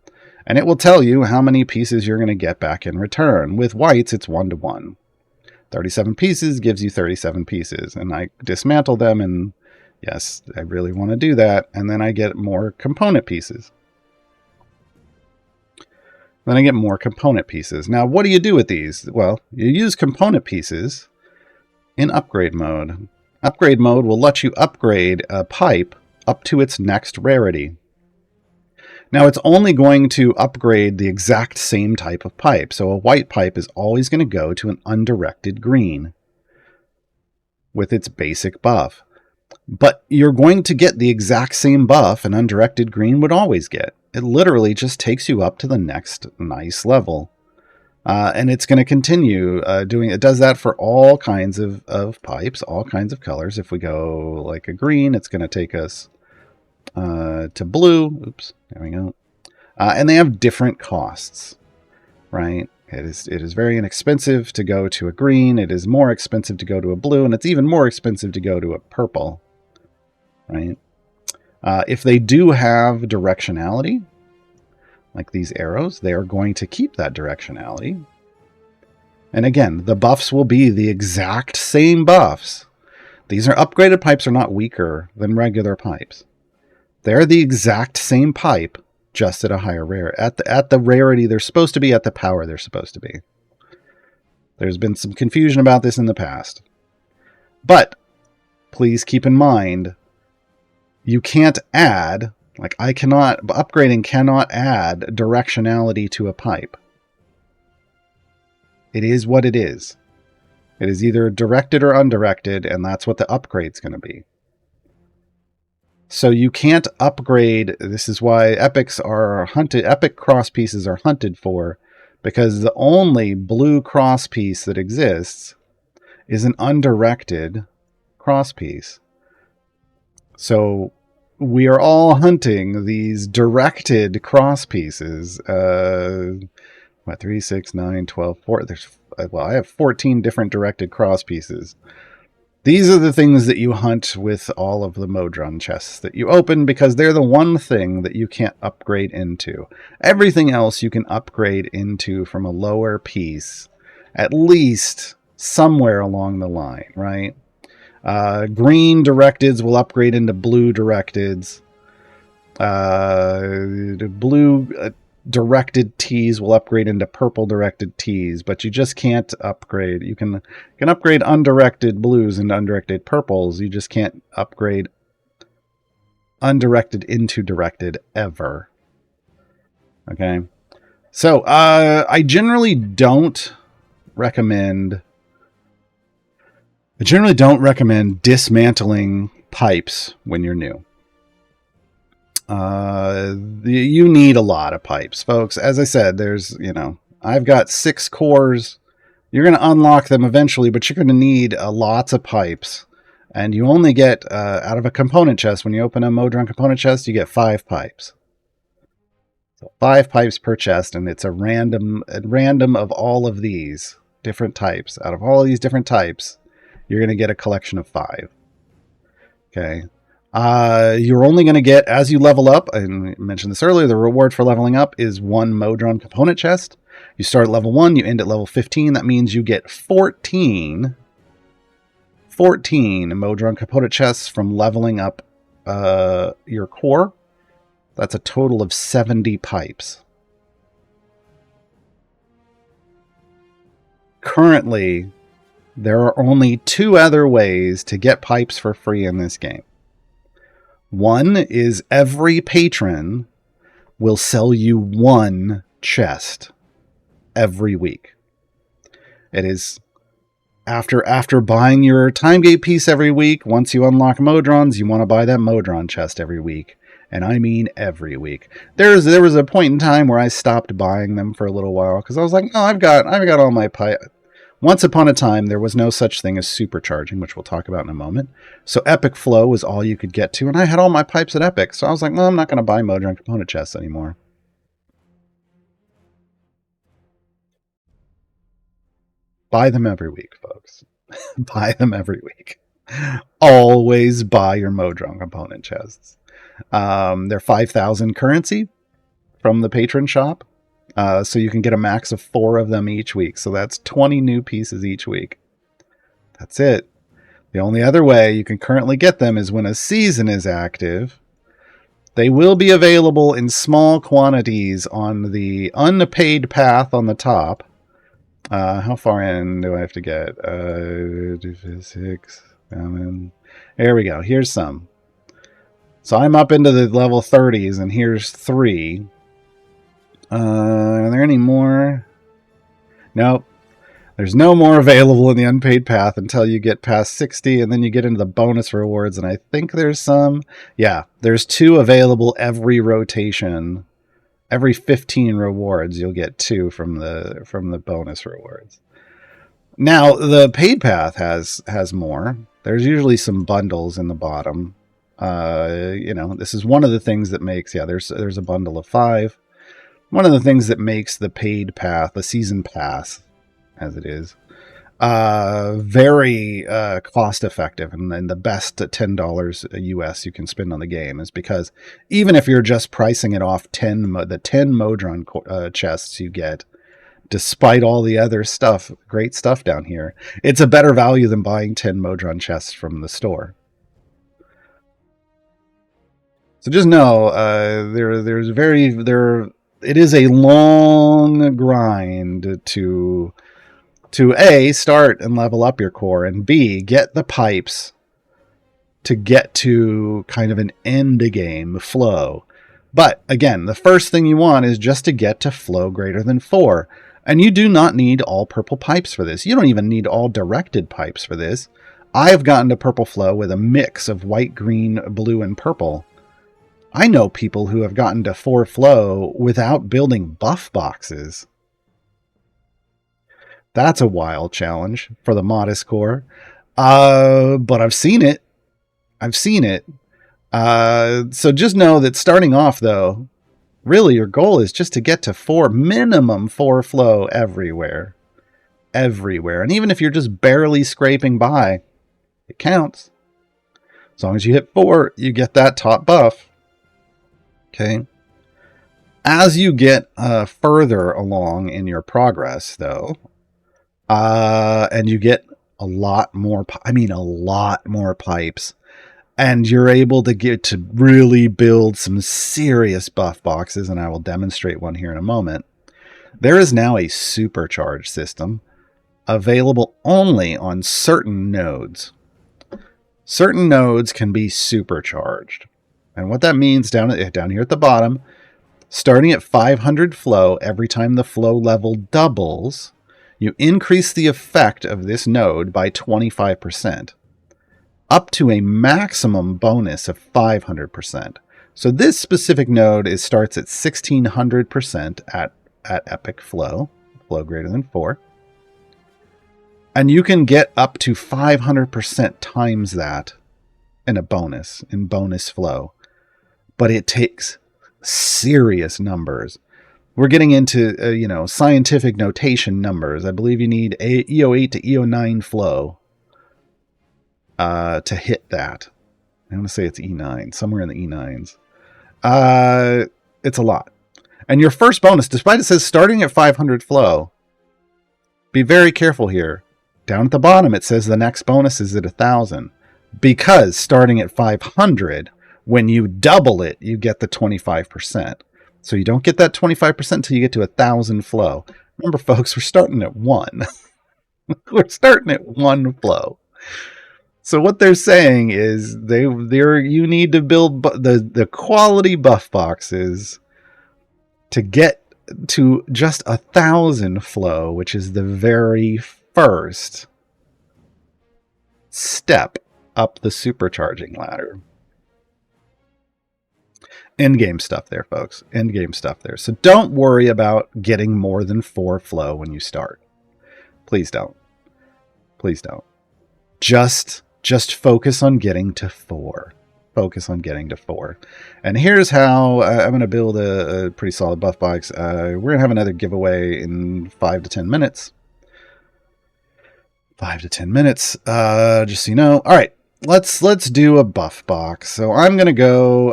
and it will tell you how many pieces you're going to get back in return. With whites, it's 1-to-1. 37 pieces gives you 37 pieces, and I dismantle them, and yes, I really want to do that, and then I get more component pieces. Now, what do you do with these? Well, you use component pieces in upgrade mode. Upgrade mode will let you upgrade a pipe up to its next rarity. Now, it's only going to upgrade the exact same type of pipe. So a white pipe is always going to go to an undirected green with its basic buff. But you're going to get the exact same buff an undirected green would always get. It literally just takes you up to the next nice level. And it's going to continue doing it. It does that for all kinds of pipes, all kinds of colors. If we go like a green, it's going to take us to blue. Oops, there we go. And they have different costs, right? It is very inexpensive to go to a green. It is more expensive to go to a blue, and it's even more expensive to go to a purple, right? If they do have directionality, like these arrows, they are going to keep that directionality. And again, the buffs will be the exact same buffs. These are upgraded pipes, are not weaker than regular pipes. They're the exact same pipe, just at a higher rarity. At the rarity they're supposed to be, at the power they're supposed to be. There's been some confusion about this in the past. But please keep in mind, you can't add, upgrading cannot add directionality to a pipe. It is what it is. It is either directed or undirected, and that's what the upgrade's going to be. So you can't upgrade. This is why epics are hunted. Epic cross pieces are hunted for, because the only blue cross piece that exists is an undirected cross piece. So we are all hunting these directed cross pieces. 3, 6, 9, 12, 4. I have 14 different directed cross pieces. These are the things that you hunt with all of the Modron chests that you open, because they're the one thing that you can't upgrade into. Everything else you can upgrade into from a lower piece, at least somewhere along the line, right? Green directeds will upgrade into blue directeds. Blue directed tees will upgrade into purple directed tees, but you just can't upgrade. You can upgrade undirected blues into undirected purples. You just can't upgrade undirected into directed ever. Okay, so I generally don't recommend dismantling pipes when you're new. You need a lot of pipes, folks. As I said, I've got 6 cores. You're going to unlock them eventually, but you're going to need lots of pipes. And you only get, out of a component chest, when you open a Modron component chest, you get 5 pipes. So 5 pipes per chest, and it's a random of all of these different types. Out of all of these different types, you're going to get a collection of 5. Okay. You're only going to get, as you level up, and I mentioned this earlier, the reward for leveling up is 1 Modron component chest. You start at level 1, you end at level 15. That means you get 14 Modron component chests from leveling up your core. That's a total of 70 pipes. Currently, there are only 2 other ways to get pipes for free in this game. One is every patron will sell you 1 chest every week. It is after buying your time gate piece every week. Once you unlock Modrons, you want to buy that Modron chest every week. And I mean every week. There was a point in time where I stopped buying them for a little while, because I was like, oh, I've got all my pipe. Once upon a time, there was no such thing as supercharging, which we'll talk about in a moment. So Epic Flow was all you could get to, and I had all my pipes at Epic. So I was like, no, I'm not going to buy Modron component chests anymore. Buy them every week, folks. Buy them every week. Always buy your Modron component chests. They're 5,000 currency from the patron shop. So you can get a max of 4 of them each week. So that's 20 new pieces each week. That's it. The only other way you can currently get them is when a season is active. They will be available in small quantities on the unpaid path on the top. How far in do I have to get? 6, 7. There we go. Here's some. So I'm up into the level 30s, and here's 3. Are there any more? Nope. There's no more available in the unpaid path until you get past 60, and then you get into the bonus rewards, and I think there's some. Yeah, there's 2 available every rotation. Every 15 rewards, you'll get 2 from the bonus rewards. Now, the paid path has more. There's usually some bundles in the bottom. This is one of the things that makes, there's a bundle of 5. One of the things that makes the paid path, the season pass, as it is, very cost effective, and then the best $10 US you can spend on the game is because even if you're just pricing it off the 10 Modron chests you get, despite all the other stuff, great stuff down here, it's a better value than buying 10 Modron chests from the store. So just know, it is a long grind to A, start and level up your core, and B, get the pipes to get to kind of an end game flow. But again, the first thing you want is just to get to flow greater than 4. And you do not need all purple pipes for this. You don't even need all directed pipes for this. I have gotten to purple flow with a mix of white, green, blue, and purple. I know people who have gotten to 4 flow without building buff boxes. That's a wild challenge for the modest core. But I've seen it. So just know that starting off, though, really your goal is just to get to 4, minimum 4 flow everywhere. And even if you're just barely scraping by, it counts. As long as you hit 4, you get that top buff. Okay. As you get further along in your progress, though, and you get a lot more pipes, and you're able to get to really build some serious buff boxes, and I will demonstrate one here in a moment. There is now a supercharged system available only on certain nodes. Certain nodes can be supercharged. And what that means down here at the bottom, starting at 500 flow, every time the flow level doubles, you increase the effect of this node by 25%, up to a maximum bonus of 500%. So this specific node starts at 1600% at epic flow greater than 4. And you can get up to 500% times that in bonus flow. But it takes serious numbers. We're getting into, scientific notation numbers. I believe you need EO8 to EO9 flow to hit that. I want to say it's E9, somewhere in the E9s. It's a lot. And your first bonus, despite it says starting at 500 flow, be very careful here. Down at the bottom, it says the next bonus is at 1,000. Because starting at 500, when you double it, you get the 25%. So you don't get that 25% until you get to 1,000 flow. Remember, folks, we're starting at 1. We're starting at 1 flow. So what they're saying is you need to build the quality buff boxes to get to just 1,000 flow, which is the very first step up the supercharging ladder. Endgame stuff there, folks. Endgame stuff there. So don't worry about getting more than 4 flow when you start. Please don't. Please don't. Just focus on getting to 4. Focus on getting to 4. And here's how I'm going to build a pretty solid buff box. We're going to have another giveaway in 5 to 10 minutes. 5 to 10 minutes, just so you know. All right. Let's do a buff box. So I'm going to go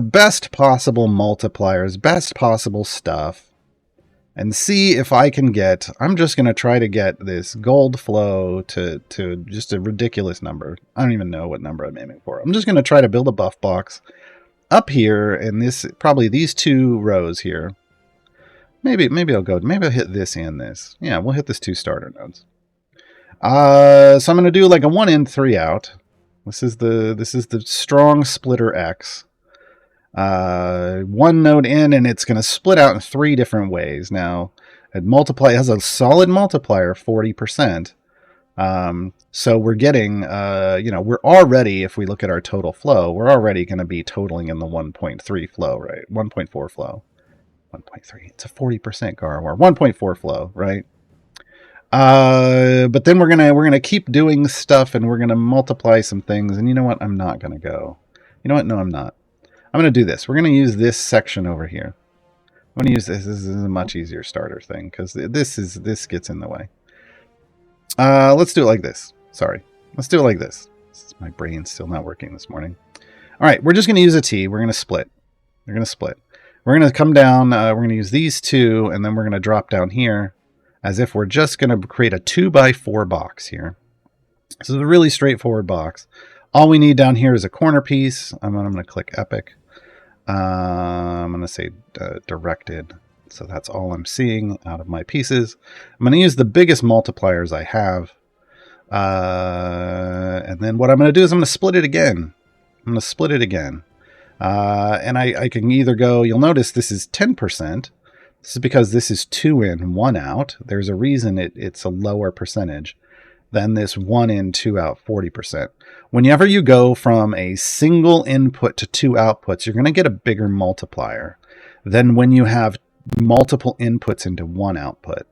best possible multipliers, best possible stuff, and see if I can get, I'm just going to try to get this gold flow to just a ridiculous number. I don't even know what number I'm aiming for. I'm just going to try to build a buff box up here in this, probably these 2 rows here. Maybe I'll hit this and this. Yeah, we'll hit this 2 starter nodes. So I'm going to do like a 1 in, 3 out. This is the strong splitter X. 1 node in, and it's going to split out in 3 different ways. Now, it has a solid multiplier, 40%. So we're getting, we're already, if we look at our total flow, we're already going to be totaling in the 1.3 flow, right? 1.4 flow. 1.3. It's a 40% Gaarawarr. 1.4 flow, right? But then we're gonna keep doing stuff, and we're gonna multiply some things. And you know what? I'm not gonna go. You know what? No, I'm not. I'm gonna do this. We're gonna use this section over here. I'm gonna use this. This is a much easier starter thing because this gets in the way. Let's do it like this. Sorry. Let's do it like this. My brain's still not working this morning. All right, we're just gonna use a T. We're gonna split. We're gonna split. We're gonna come down. We're gonna use these 2, and then we're gonna drop down here, as if we're just going to create a 2x4 box here. This is a really straightforward box. All we need down here is a corner piece. I'm going to click Epic. I'm going to say directed. So that's all I'm seeing out of my pieces. I'm going to use the biggest multipliers I have. And then what I'm going to do is I'm going to split it again. And I can either go, you'll notice this is 10%. This is because this is 2 in, 1 out. There's a reason it's a lower percentage than this 1 in, 2 out 40%. Whenever you go from a single input to 2 outputs, you're going to get a bigger multiplier than when you have multiple inputs into 1 output.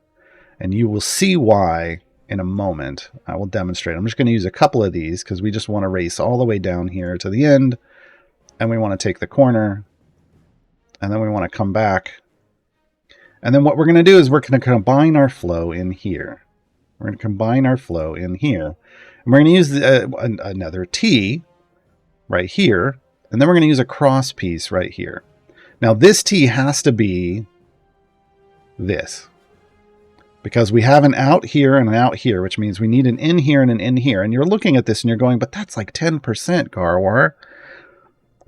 And you will see why in a moment. I will demonstrate. I'm just going to use a couple of these because we just want to race all the way down here to the end. And we want to take the corner. And then we want to come back. And then what we're going to do is we're going to combine our flow in here. We're going to combine our flow in here. And we're going to use another T right here. And then we're going to use a cross piece right here. Now this T has to be this. Because we have an out here and an out here, which means we need an in here and an in here. And you're looking at this and you're going, but that's like 10%, Gaarawarr.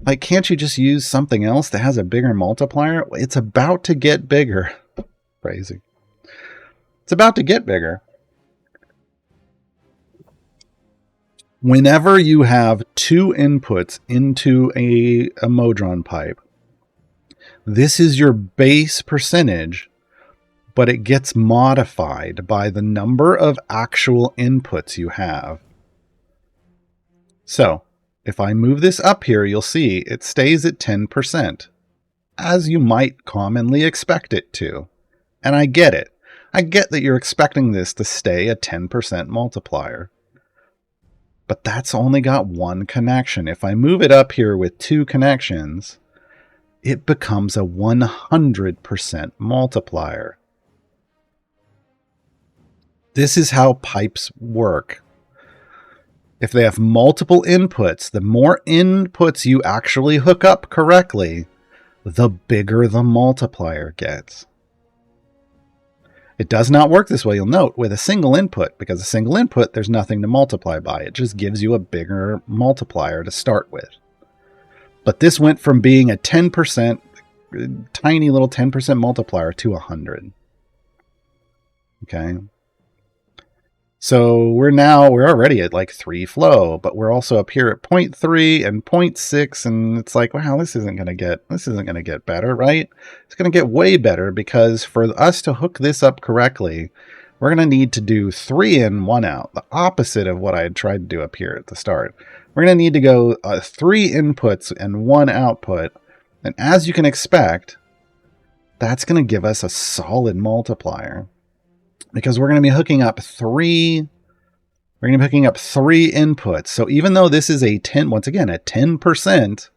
Like, can't you just use something else that has a bigger multiplier? It's about to get bigger. Crazy. It's about to get bigger. Whenever you have 2 inputs into a Modron pipe, this is your base percentage, but it gets modified by the number of actual inputs you have. So, if I move this up here, you'll see it stays at 10%, as you might commonly expect it to. And I get it. I get that you're expecting this to stay a 10% multiplier. But that's only got 1 connection. If I move it up here with 2 connections, it becomes a 100% multiplier. This is how pipes work. If they have multiple inputs, the more inputs you actually hook up correctly, the bigger the multiplier gets. It does not work this way, you'll note, with a single input, because a single input, there's nothing to multiply by. It just gives you a bigger multiplier to start with. But this went from being a 10%, tiny little 10% multiplier to 100. Okay. So we're already at like 3 flow, but we're also up here at 0.3 and 0.6, and it's like, wow, this isn't gonna get better, right? It's gonna get way better, because for us to hook this up correctly, we're gonna need to do 3 in, 1 out, the opposite of what I had tried to do up here at the start. We're gonna need to go 3 inputs and 1 output, and as you can expect, that's gonna give us a solid multiplier. Because we're going to be hooking up 3 inputs. So even though this is a 10%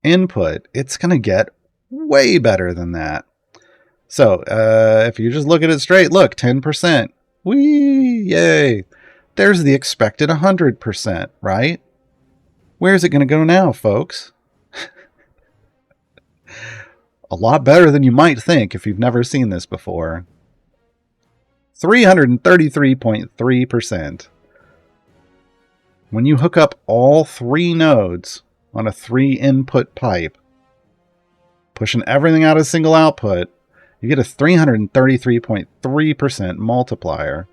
input, it's going to get way better than that. So if you just look at it straight, look, 10%. Whee! Yay! There's the expected 100%, right? Where's it going to go now, folks? A lot better than you might think if you've never seen this before. 333.3%. When you hook up all 3 nodes on a 3-input pipe, pushing everything out of single output, you get a 333.3% multiplier.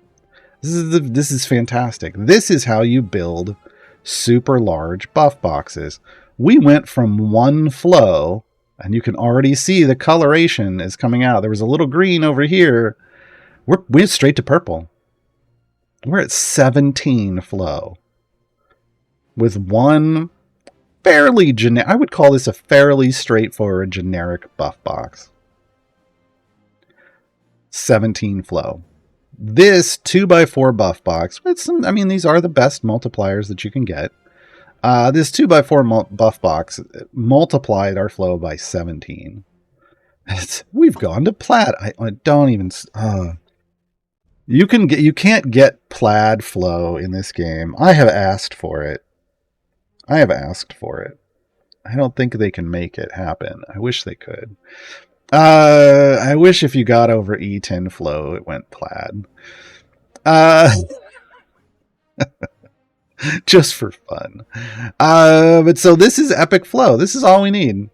This is fantastic. This is how you build super large buff boxes. We went from 1 flow, and you can already see the coloration is coming out. There was a little green over here. We're straight to purple. We're at 17 flow. With 1 fairly generic, I would call this a fairly straightforward generic buff box. 17 flow. This 2x4 buff box, with some, I mean, these are the best multipliers that you can get. This 2x4 buff box multiplied our flow by 17. We've gone to plaid. I don't even... You can't get plaid flow in this game. I have asked for it. I don't think they can make it happen. I wish they could. I wish if you got over E10 flow, it went plaid. Just for fun. But so this is epic flow. This is all we need.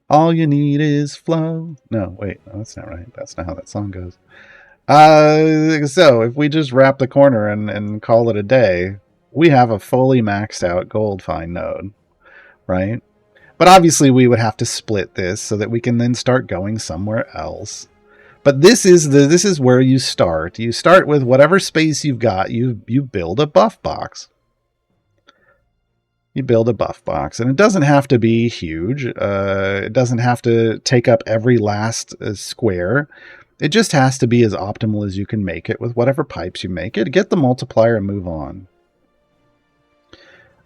All you need is flow. No, wait, no, that's not right. That's not how that song goes. So if we just wrap the corner and call it a day, we have a fully maxed out gold find node, right? But obviously we would have to split this so that we can then start going somewhere else. But this is where you start. You start with whatever space you've got. You build a buff box. You build a buff box, and it doesn't have to be huge. It doesn't have to take up every last square. It just has to be as optimal as you can make it with whatever pipes you make it. Get the multiplier and move on.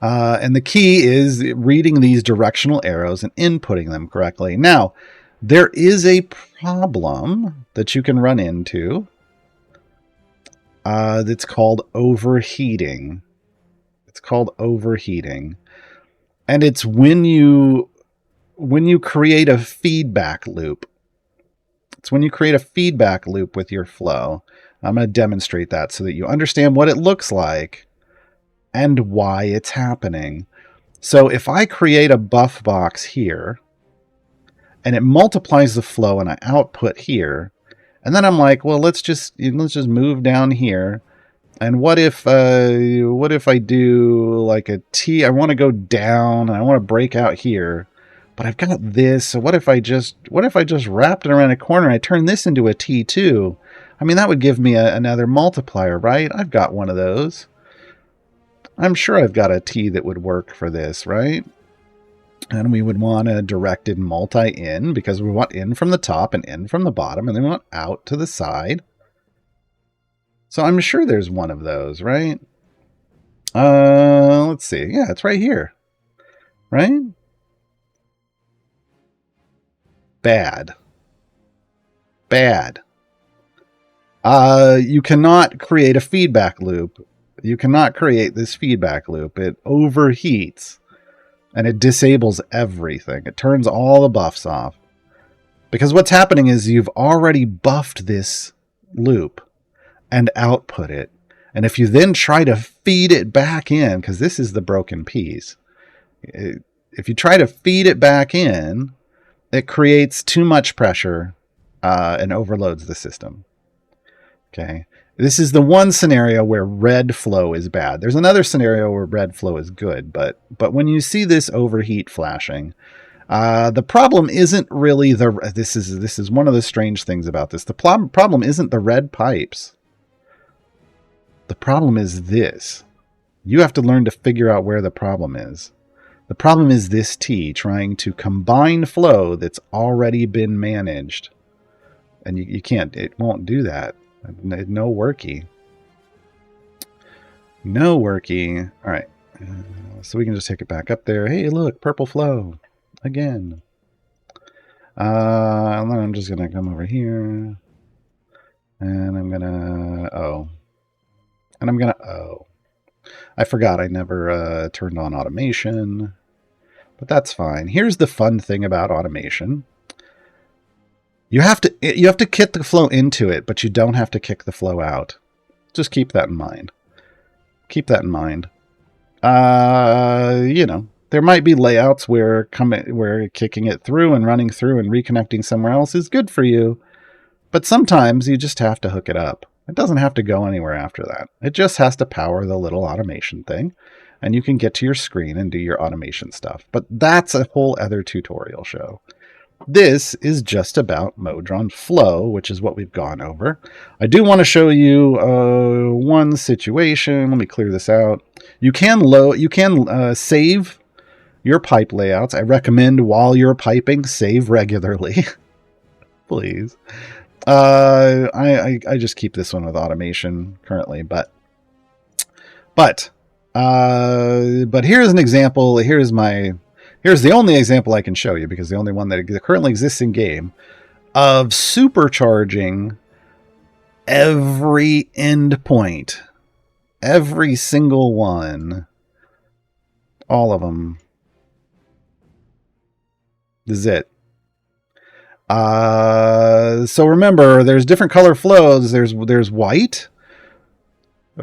And the key is reading these directional arrows and inputting them correctly. Now, there is a problem that you can run into that's called overheating. It's called overheating. And it's when you create a feedback loop. It's when you create a feedback loop with your flow. I'm going to demonstrate that so that you understand what it looks like and why it's happening. So if I create a buff box here, and it multiplies the flow, and I output here, and then I'm like, well, let's just move down here. And what if I do like a T? I want to go down, and I want to break out here, but I've got this. So what if I just wrapped it around a corner and I turn this into a T2? I mean, that would give me another multiplier, right? I've got one of those. I'm sure I've got a T that would work for this, right? And we would want a directed multi-in because we want in from the top and in from the bottom, and then we want out to the side. So I'm sure there's one of those, right? Let's see. Yeah, it's right here. Right? Bad. Bad. You cannot create a feedback loop. You cannot create this feedback loop. It overheats and it disables everything. It turns all the buffs off. Because what's happening is you've already buffed this loop and output it. And if you then try to feed it back in, because this is the broken piece, if you try to feed it back in, it creates too much pressure and overloads the system. Okay. This is the one scenario where red flow is bad. There's another scenario where red flow is good, but when you see this overheat flashing, the problem isn't really this is one of the strange things about this. The problem isn't the red pipes. The problem is this. You have to learn to figure out where the problem is. The problem is this T trying to combine flow that's already been managed. And you can't, it won't do that. No worky. No worky. All right. So we can just take it back up there. Hey, look, purple flow again. And then I'm just going to come over here. And I'm going to O. And I'm going to O. I forgot I never turned on automation. But that's fine. Here's the fun thing about automation. You have to kick the flow into it, but you don't have to kick the flow out. Just keep that in mind. Keep that in mind. You know, there might be layouts where kicking it through and running through and reconnecting somewhere else is good for you, but sometimes you just have to hook it up. It doesn't have to go anywhere after that. It just has to power the little automation thing, and you can get to your screen and do your automation stuff. But that's a whole other tutorial show. This is just about Modron flow, which is what we've gone over. I do want to show you one situation. Let me clear this out. You can save your pipe layouts. I recommend while you're piping, save regularly. Please. I just keep this one with automation currently, but here's an example. Here's the only example I can show you, because the only one that currently exists in game, of supercharging every endpoint. Every single one. All of them. This is it. So remember, there's different color flows. There's white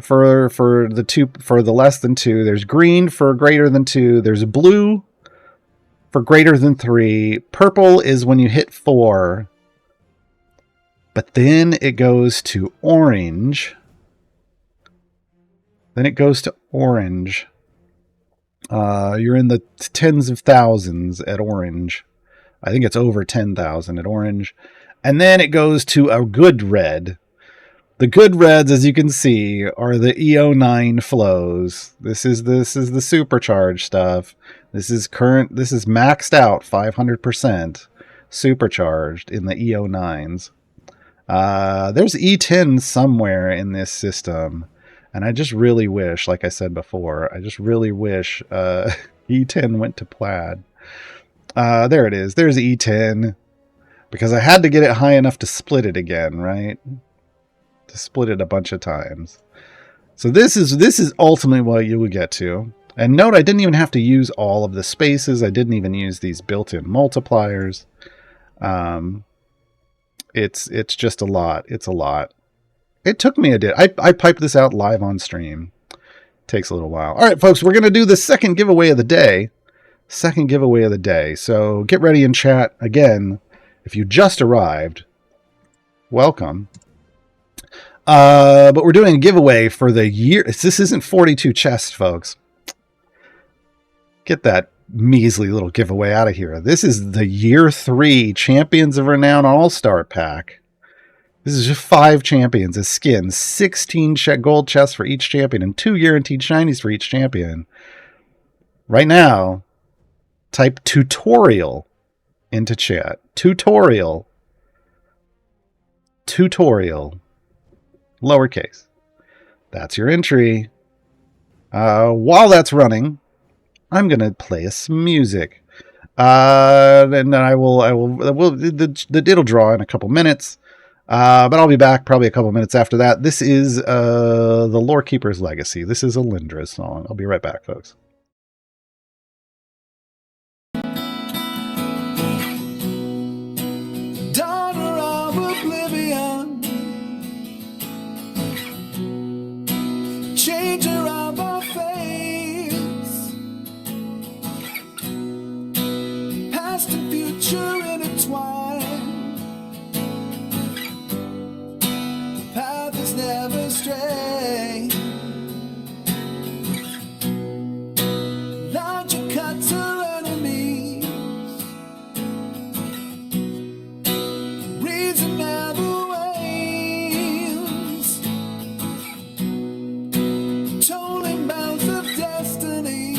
for the less than 2. There's green for greater than 2. There's blue for greater than 3. Purple is when you hit 4. But then it goes to orange. Then it goes to orange. You're in the tens of thousands at orange. I think it's over 10,000 at orange. And then it goes to a good red. The good reds, as you can see, are the EO9 flows. This is the supercharged stuff. This is maxed out 500% supercharged in the EO9s. There's E10 somewhere in this system. And I just really wish, like I said before, I just really wish E10 went to plaid. There it is. There's E10. Because I had to get it high enough to split it again, right? To split it a bunch of times. So this is ultimately what you would get to. And note, I didn't even have to use all of the spaces. I didn't even use these built-in multipliers. It's just a lot. It's a lot. It took me a bit. I piped this out live on stream. Takes a little while. All right, folks, we're going to do the second giveaway of the day. Second giveaway of the day. So get ready in chat. Again, if you just arrived, welcome. But we're doing a giveaway for the year. This isn't 42 chests, folks. Get that measly little giveaway out of here. This is the year 3 Champions of Renown All-Star Pack. This is just 5 champions as skins, 16 gold chests for each champion, and 2 guaranteed shinies for each champion. Right now, type tutorial into chat. Tutorial. Lowercase. That's your entry. While that's running, I'm gonna play some music. And then it'll draw in a couple minutes. But I'll be back probably a couple minutes after that. This is the Lorekeeper's Legacy. This is a Lindra's song. I'll be right back, folks. Daughter of oblivion, changer of our face, past and future intertwined. Path is never straight. Logic cuts her enemies. Reason never wanes. Tolling bells of destiny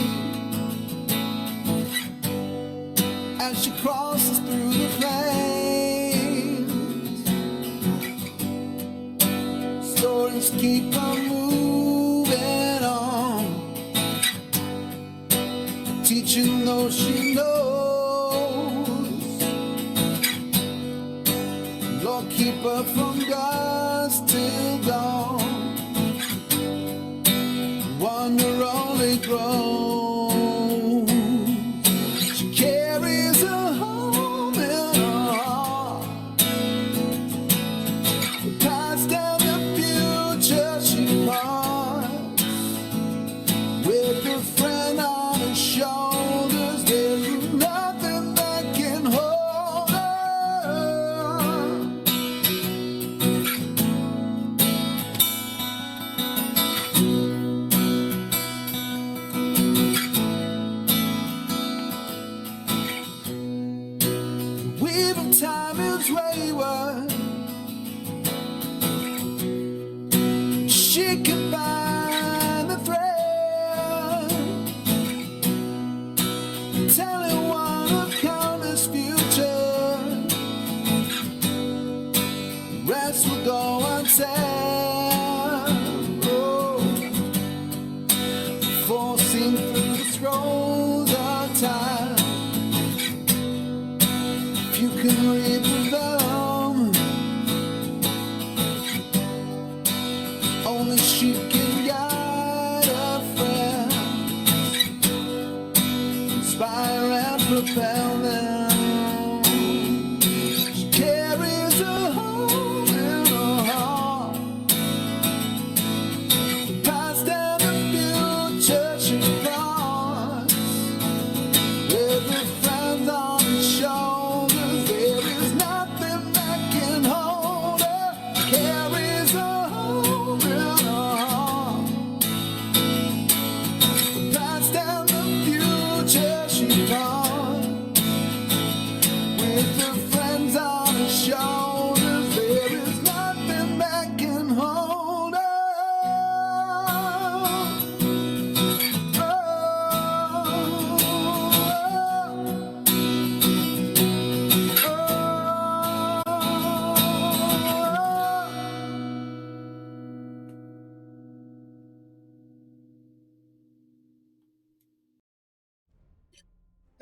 as she crosses through the flames. Stories keep on moving on, teaching those she knows. Lord, keep her from dusk till dawn. Wonder only grows. She carries her home in her heart. The past and the future she parts. With her friend on her shoulders, there's nothing that can hold her. Weave of time is wayward. She can find the thread, telling one of countless futures. Rest will go unsaid. Oh, forcing through the scrolls of time. If you can read the vellum, only she can guide a friend, inspire and propel them. She carries her home in her heart.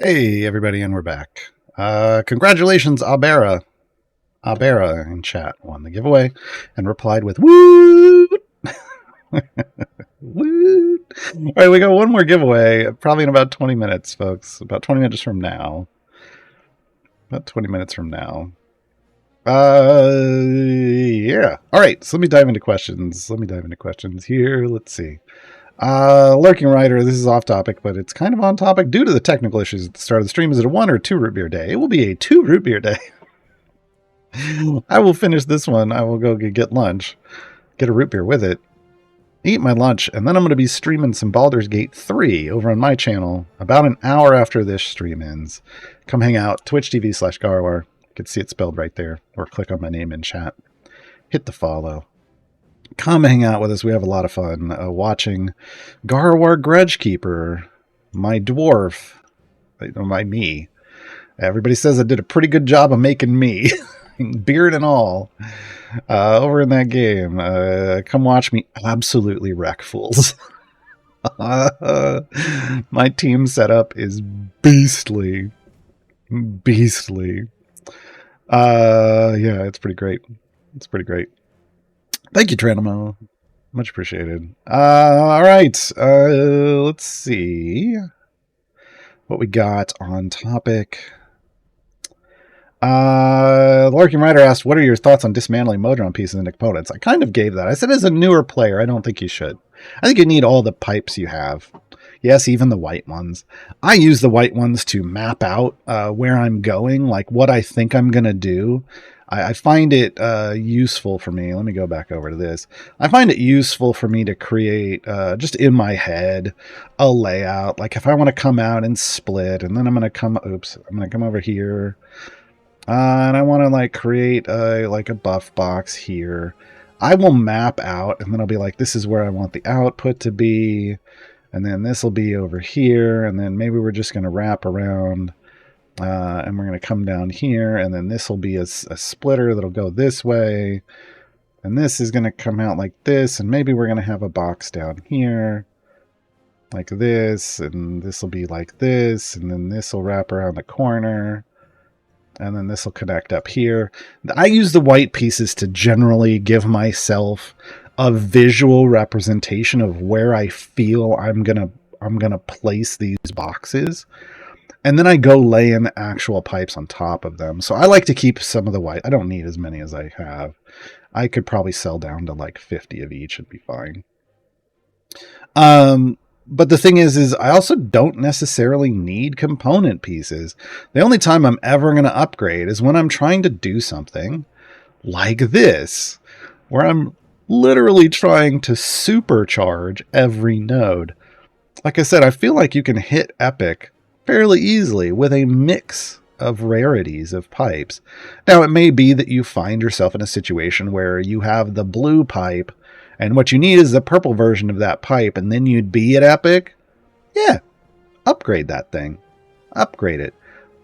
Hey, everybody, and we're back. Congratulations, Abera. Abera in chat won the giveaway and replied with "Woot!" Woot! All right, we got one more giveaway, probably in about 20 minutes, folks. About 20 minutes from now. About 20 minutes from now. Yeah. All right, so let me dive into questions. Here. Let's see. Lurking Rider, this is off topic, but it's kind of on topic due to the technical issues at the start of the stream. Is it a 1 or 2 root beer day? It will be a 2 root beer day. I will finish this one. I will go get lunch, get a root beer with it, eat my lunch, and then I'm going to be streaming some Baldur's Gate 3 over on my channel about an hour after this stream ends. Come hang out, twitch.tv/Gaarawarr. You can see it spelled right there, or click on my name in chat. Hit the follow. Come hang out with us. We have a lot of fun watching Gaarawarr Grudgekeeper, my dwarf, me. Everybody says I did a pretty good job of making me, beard and all, over in that game. Come watch me absolutely wreck fools. My team setup is beastly. Yeah, it's pretty great. Thank you, Tranamo. Much appreciated. All right. Let's see what we got on topic. The Lurking Rider asked, what are your thoughts on dismantling Modron pieces into components? I kind of gave that. I said, as a newer player, I don't think you should. I think you need all the pipes you have. Yes, even the white ones. I use the white ones to map out where I'm going, like what I think I'm going to do. I find it useful for me. Let me go back over to this. I find it useful for me to create, just in my head, a layout. Like if I want to come out and split, and then I'm going to come over here. And I want to like create like a buff box here. I will map out, and then I'll be like, this is where I want the output to be. And then this will be over here. And then maybe we're just going to wrap around. And we're going to come down here, and then this will be a splitter that'll go this way, and this is going to come out like this, and maybe we're going to have a box down here like this, and this will be like this, and then this will wrap around the corner, and then this will connect up here. I use the white pieces to generally give myself a visual representation of where I feel I'm gonna place these boxes. And then I go lay in actual pipes on top of them. So I like to keep some of the white. I don't need as many as I have. I could probably sell down to like 50 of each and be fine. But the thing is I also don't necessarily need component pieces. The only time I'm ever going to upgrade is when I'm trying to do something like this, where I'm literally trying to supercharge every node. Like I said, I feel like you can hit epic fairly easily with a mix of rarities of pipes. Now, it may be that you find yourself in a situation where you have the blue pipe, and what you need is the purple version of that pipe, and then you'd be at epic. Yeah, upgrade that thing. Upgrade it.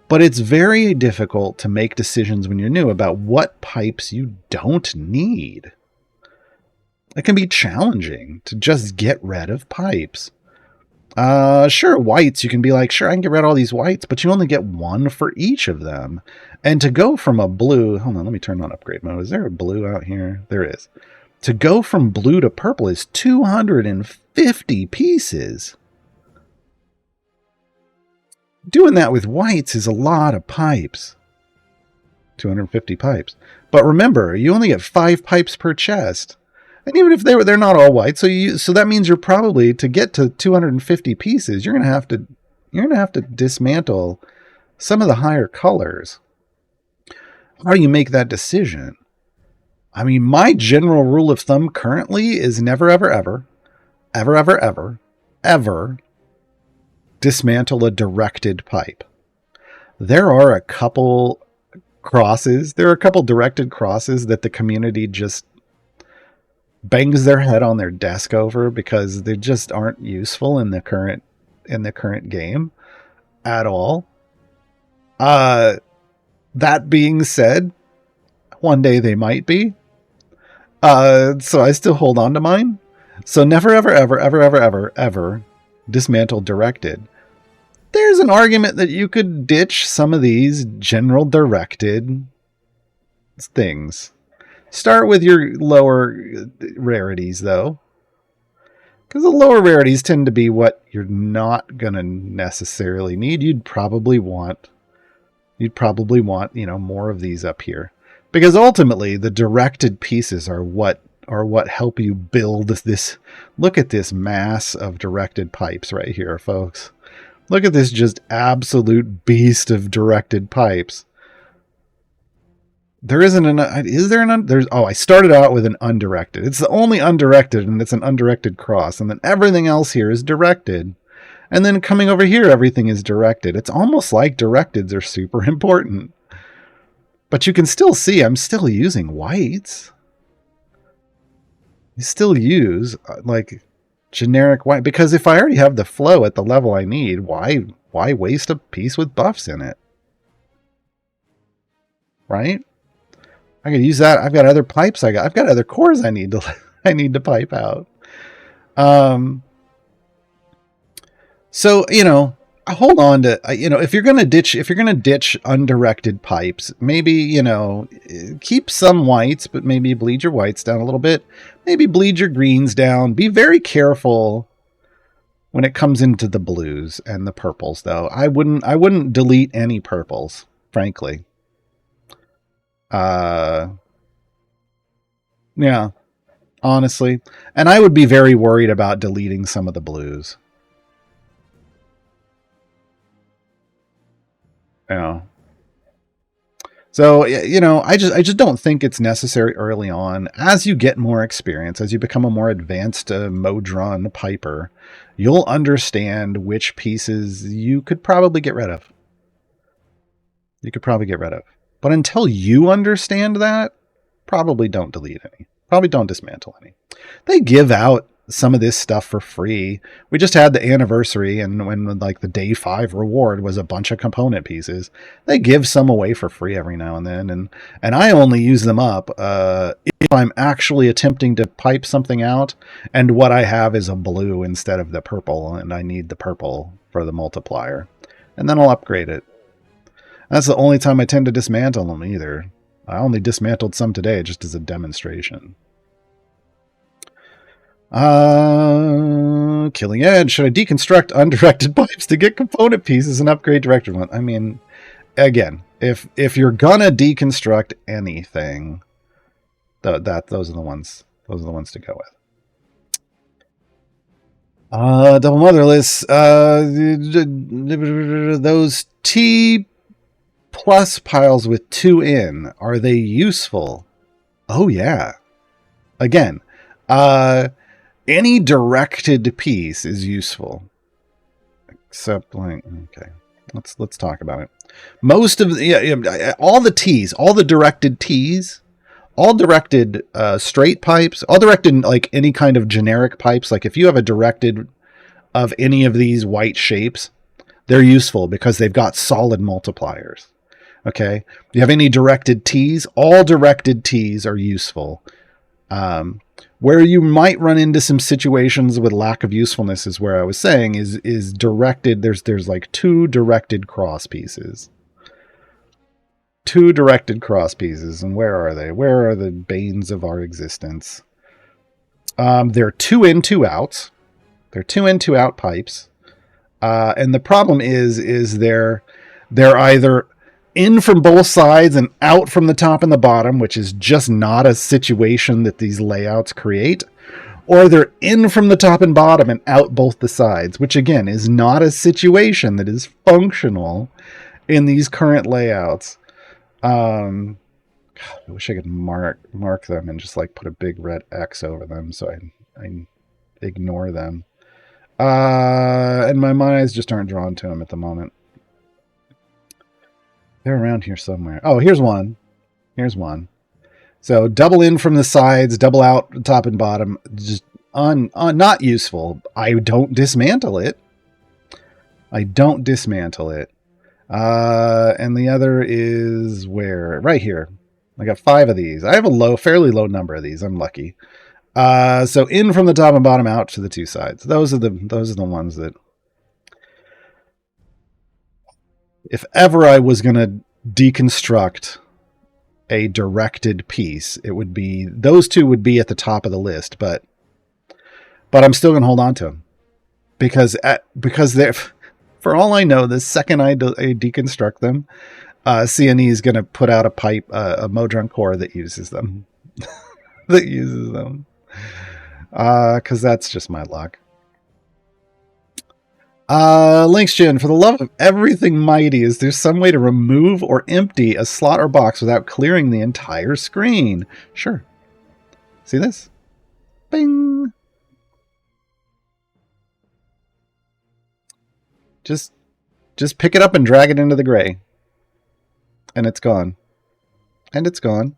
But it's very difficult to make decisions when you're new about what pipes you don't need. It can be challenging to just get rid of pipes. Sure, whites, you can be like, sure, I can get rid of all these whites, but you only get one for each of them. And to go from a blue, hold on, let me turn on upgrade mode. Is there a blue out here? There is. To go from blue to purple is 250 pieces. Doing that with whites is a lot of pipes. 250 pipes. But remember, you only get 5 pipes per chest. And even if they're not all white, so that means you're probably, to get to 250 pieces, you're gonna have to dismantle some of the higher colors. How do you make that decision? I mean, my general rule of thumb currently is never, ever dismantle a directed pipe. There are a couple directed crosses that the community just bangs their head on their desk over because they just aren't useful in the current game at all. That being said, one day they might be. So I still hold on to mine. So never ever dismantle directed. there's an argument that you could ditch some of these general directed things. Start with your lower rarities, though, because the lower rarities tend to be what you're not gonna necessarily need. You'd probably want, more of these up here, because ultimately the directed pieces are what help you build this. Look at this mass of directed pipes right here, folks. Look at this just absolute beast of directed pipes. There isn't an, is there an, there's, oh, I started out with an undirected. It's the only undirected, and it's an undirected cross. And then everything else here is directed. And then coming over here, everything is directed. It's almost like directeds are super important. But you can still see I'm still using whites. You still use like generic white, because if I already have the flow at the level I need, why waste a piece with buffs in it? Right? I could use that. I've got other pipes. I've got other cores I need to pipe out. So, hold on to, if you're going to ditch undirected pipes, maybe, keep some whites, but maybe bleed your whites down a little bit. Maybe bleed your greens down. Be very careful when it comes into the blues and the purples, though. I wouldn't delete any purples, frankly. Yeah, honestly. And I would be very worried about deleting some of the blues. Yeah. So, I just don't think it's necessary early on. As you get more experience, as you become a more advanced Modron piper, you'll understand which pieces you could probably get rid of. But until you understand that, probably don't delete any. Probably don't dismantle any. They give out some of this stuff for free. We just had the anniversary, and when like the day 5 reward was a bunch of component pieces, they give some away for free every now and then, and I only use them up if I'm actually attempting to pipe something out, and what I have is a blue instead of the purple, and I need the purple for the multiplier, and then I'll upgrade it. That's the only time I tend to dismantle them either. I only dismantled some today just as a demonstration. Killing Edge. Should I deconstruct undirected pipes to get component pieces and upgrade directed ones? I mean, again, if you're gonna deconstruct anything, those are the ones to go with. Double motherless. Those T plus piles with 2 in, are they useful? Oh yeah. Again, any directed piece is useful, except like, okay, let's talk about it. Most of the, all the T's, all the directed T's, all directed straight pipes, all directed like any kind of generic pipes. Like if you have a directed of any of these white shapes, they're useful because they've got solid multipliers. Okay, you have any directed T's, all directed T's are useful. Where you might run into some situations with lack of usefulness is where I was saying is directed. There's like 2 directed cross pieces. 2 directed cross pieces, and where are they? Where are the banes of our existence? They're 2 in, 2 outs. They're 2 in, 2 out pipes. And the problem is they're either in from both sides and out from the top and the bottom, which is just not a situation that these layouts create, or they're in from the top and bottom and out both the sides, which again is not a situation that is functional in these current layouts. I wish I could mark them and just like put a big red X over them so I ignore them. And my eyes just aren't drawn to them at the moment. They're around here somewhere. Oh, here's one. Here's one. So double in from the sides, double out top and bottom. Just not useful. I don't dismantle it. And the other is where? Right here. I got 5 of these. I have a fairly low number of these. I'm lucky. So in from the top and bottom, out to the 2 sides. Those are the ones that if ever I was going to deconstruct a directed piece, it would be those two would be at the top of the list, but I'm still going to hold on to them because they're, for all I know, the second I deconstruct them, CNE is going to put out a Modron core that uses them. Because that's just my luck. Linksgen, for the love of everything mighty, is there some way to remove or empty a slot or box without clearing the entire screen? Sure. See this? Bing! Just pick it up and drag it into the gray. And it's gone. And it's gone.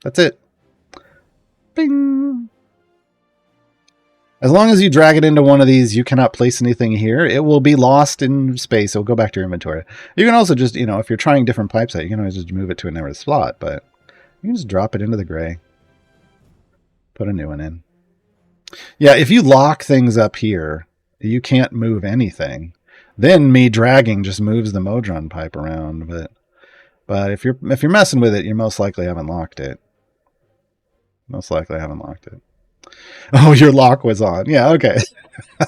That's it. Bing! As long as you drag it into one of these, you cannot place anything here. It will be lost in space. It'll go back to your inventory. You can also just, if you're trying different pipes out, you can always just move it to another slot, but you can just drop it into the gray. Put a new one in. Yeah, if you lock things up here, you can't move anything. Then me dragging just moves the Modron pipe around, but if you're messing with it, you most likely haven't locked it. Most likely haven't locked it. Oh, your lock was on. Yeah, okay.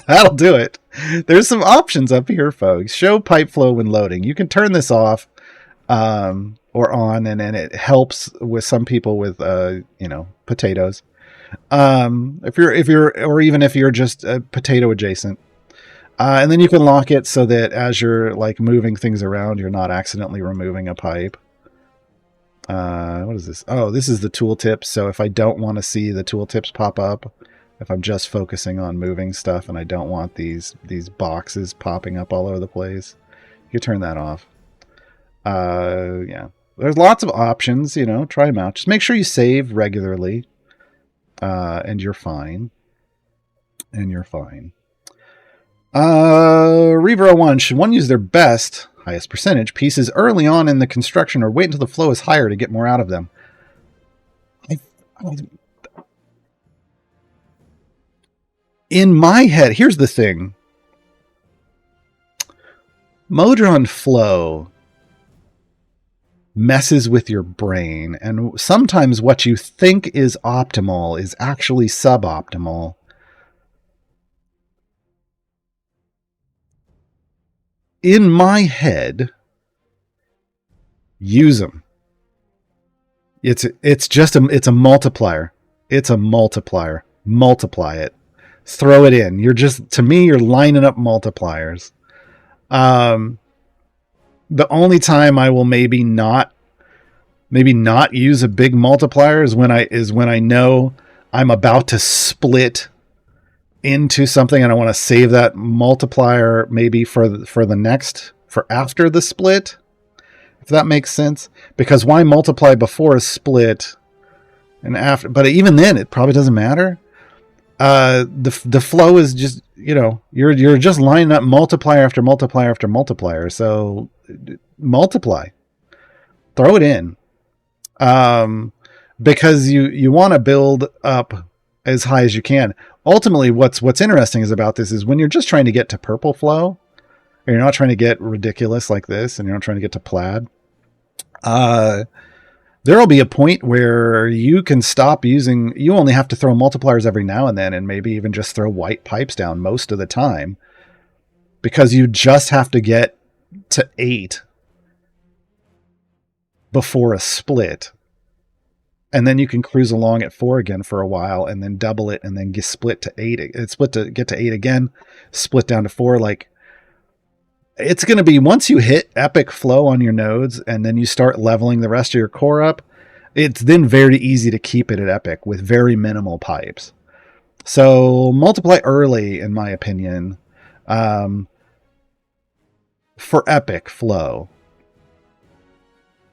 That'll do it. There's some options up here, folks. Show pipe flow when loading. You can turn this off or on, and it helps with some people with potatoes. If you're just potato adjacent. And then you can lock it so that as you're like moving things around, you're not accidentally removing a pipe. What is this? Oh, this is the tooltips. So if I don't want to see the tooltips pop up, if I'm just focusing on moving stuff and I don't want these boxes popping up all over the place, you can turn that off. Yeah, there's lots of options, try them out. Just make sure you save regularly, and you're fine. Reaver01, should one use their highest percentage pieces early on in the construction or wait until the flow is higher to get more out of them? In my head, here's the thing. Modron flow messes with your brain, and sometimes what you think is optimal is actually suboptimal. In my head, use them. It's a multiplier. It's a multiplier. Multiply it. Throw it in. To me, you're lining up multipliers. The only time I will maybe not use a big multiplier is when I know I'm about to split into something and I want to save that multiplier maybe for after the split, if that makes sense. Because why multiply before a split and after? But even then, it probably doesn't matter. The flow is just, you're just lining up multiplier after multiplier after multiplier. So multiply, throw it in, because you want to build up as high as you can. Ultimately, what's interesting about this is when you're just trying to get to purple flow, or you're not trying to get ridiculous like this, and you're not trying to get to plaid, there will be a point where you can stop using. You only have to throw multipliers every now and then, and maybe even just throw white pipes down most of the time, because you just have to get to 8 before a split. And then you can cruise along at 4 again for a while, and then double it, and then get split to 8. It's split to get to 8 again, split down to 4. Like, it's going to be, once you hit epic flow on your nodes, and then you start leveling the rest of your core up, it's then very easy to keep it at epic with very minimal pipes. So multiply early, in my opinion, for epic flow.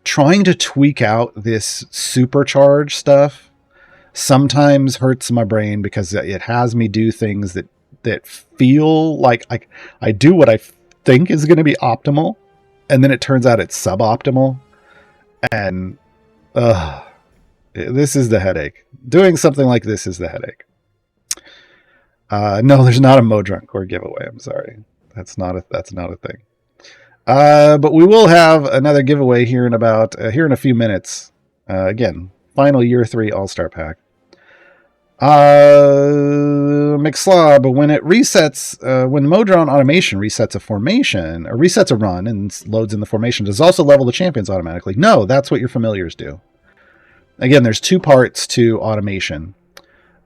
Trying to tweak out this supercharge stuff sometimes hurts my brain because it has me do things that feel like I do what I think is going to be optimal, and then it turns out it's suboptimal. And this is the headache. Doing something like this is the headache. No, there's not a Modron core giveaway. I'm sorry. That's not a thing. But we will have another giveaway here in a few minutes. Again, final year 3 All-Star Pack. McSlob, when it resets, when Modron automation resets a formation, or resets a run and loads in the formation, does also level the champions automatically? No, that's what your familiars do. Again, there's 2 parts to automation.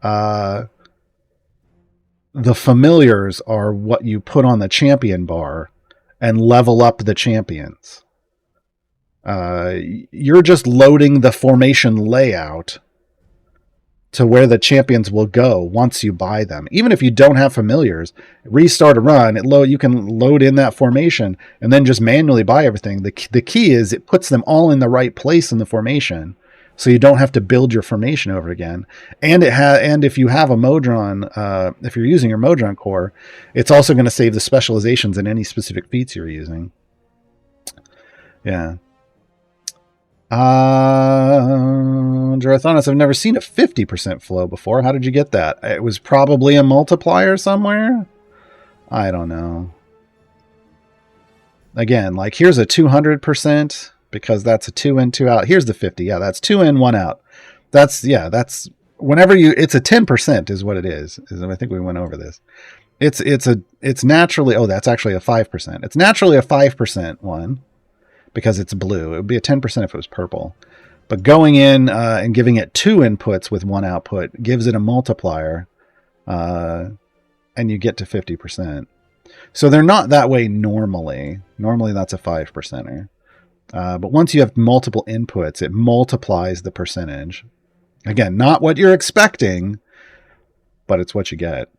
The familiars are what you put on the champion bar and level up the champions. You're just loading the formation layout to where the champions will go once you buy them. Even if you don't have familiars, restart a run, you can load in that formation and then just manually buy everything. The key is it puts them all in the right place in the formation, so you don't have to build your formation over again. And if you have a Modron, if you're using your Modron core, it's also going to save the specializations in any specific feats you're using. Yeah. Jarathonus, I've never seen a 50% flow before. How did you get that? It was probably a multiplier somewhere. I don't know. Again, like here's a 200%. Because that's a 2 in, 2 out. Here's the 50. Yeah, that's 2 in, 1 out. That's whenever it's a 10% is what it is. I think we went over this. It's naturally, that's actually a 5%. It's naturally a 5% one because it's blue. It would be a 10% if it was purple. But going in and giving it 2 inputs with 1 output gives it a multiplier, and you get to 50%. So they're not that way normally. Normally that's a 5%er. But once you have multiple inputs, it multiplies the percentage. Again, not what you're expecting, but it's what you get.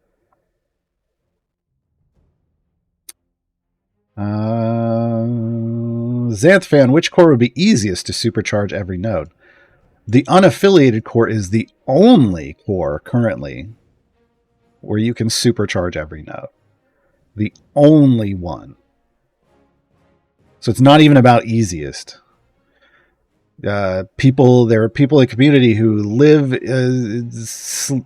Xanthfan, which core would be easiest to supercharge every node? The unaffiliated core is the only core currently where you can supercharge every node. The only one. So it's not even about easiest. There are people in the community who live,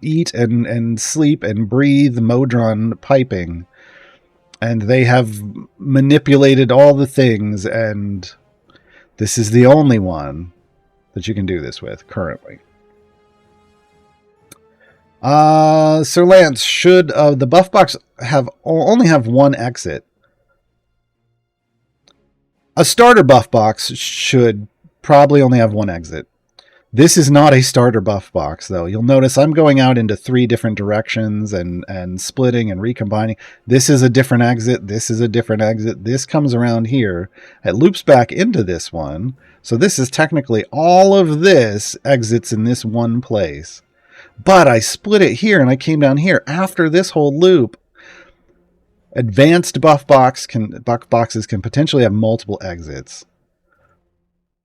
eat, and sleep and breathe Modron piping. And they have manipulated all the things, and this is the only one that you can do this with currently. Sir Lance, should the buff box only have one exit? A starter buff box should probably only have one exit. This is not a starter buff box, though. You'll notice I'm going out into 3 different directions and splitting and recombining. This is a different exit. This is a different exit. This comes around here. It loops back into this one. So this is technically all of this exits in this one place. But I split it here and I came down here after this whole loop. Advanced buff boxes can potentially have multiple exits.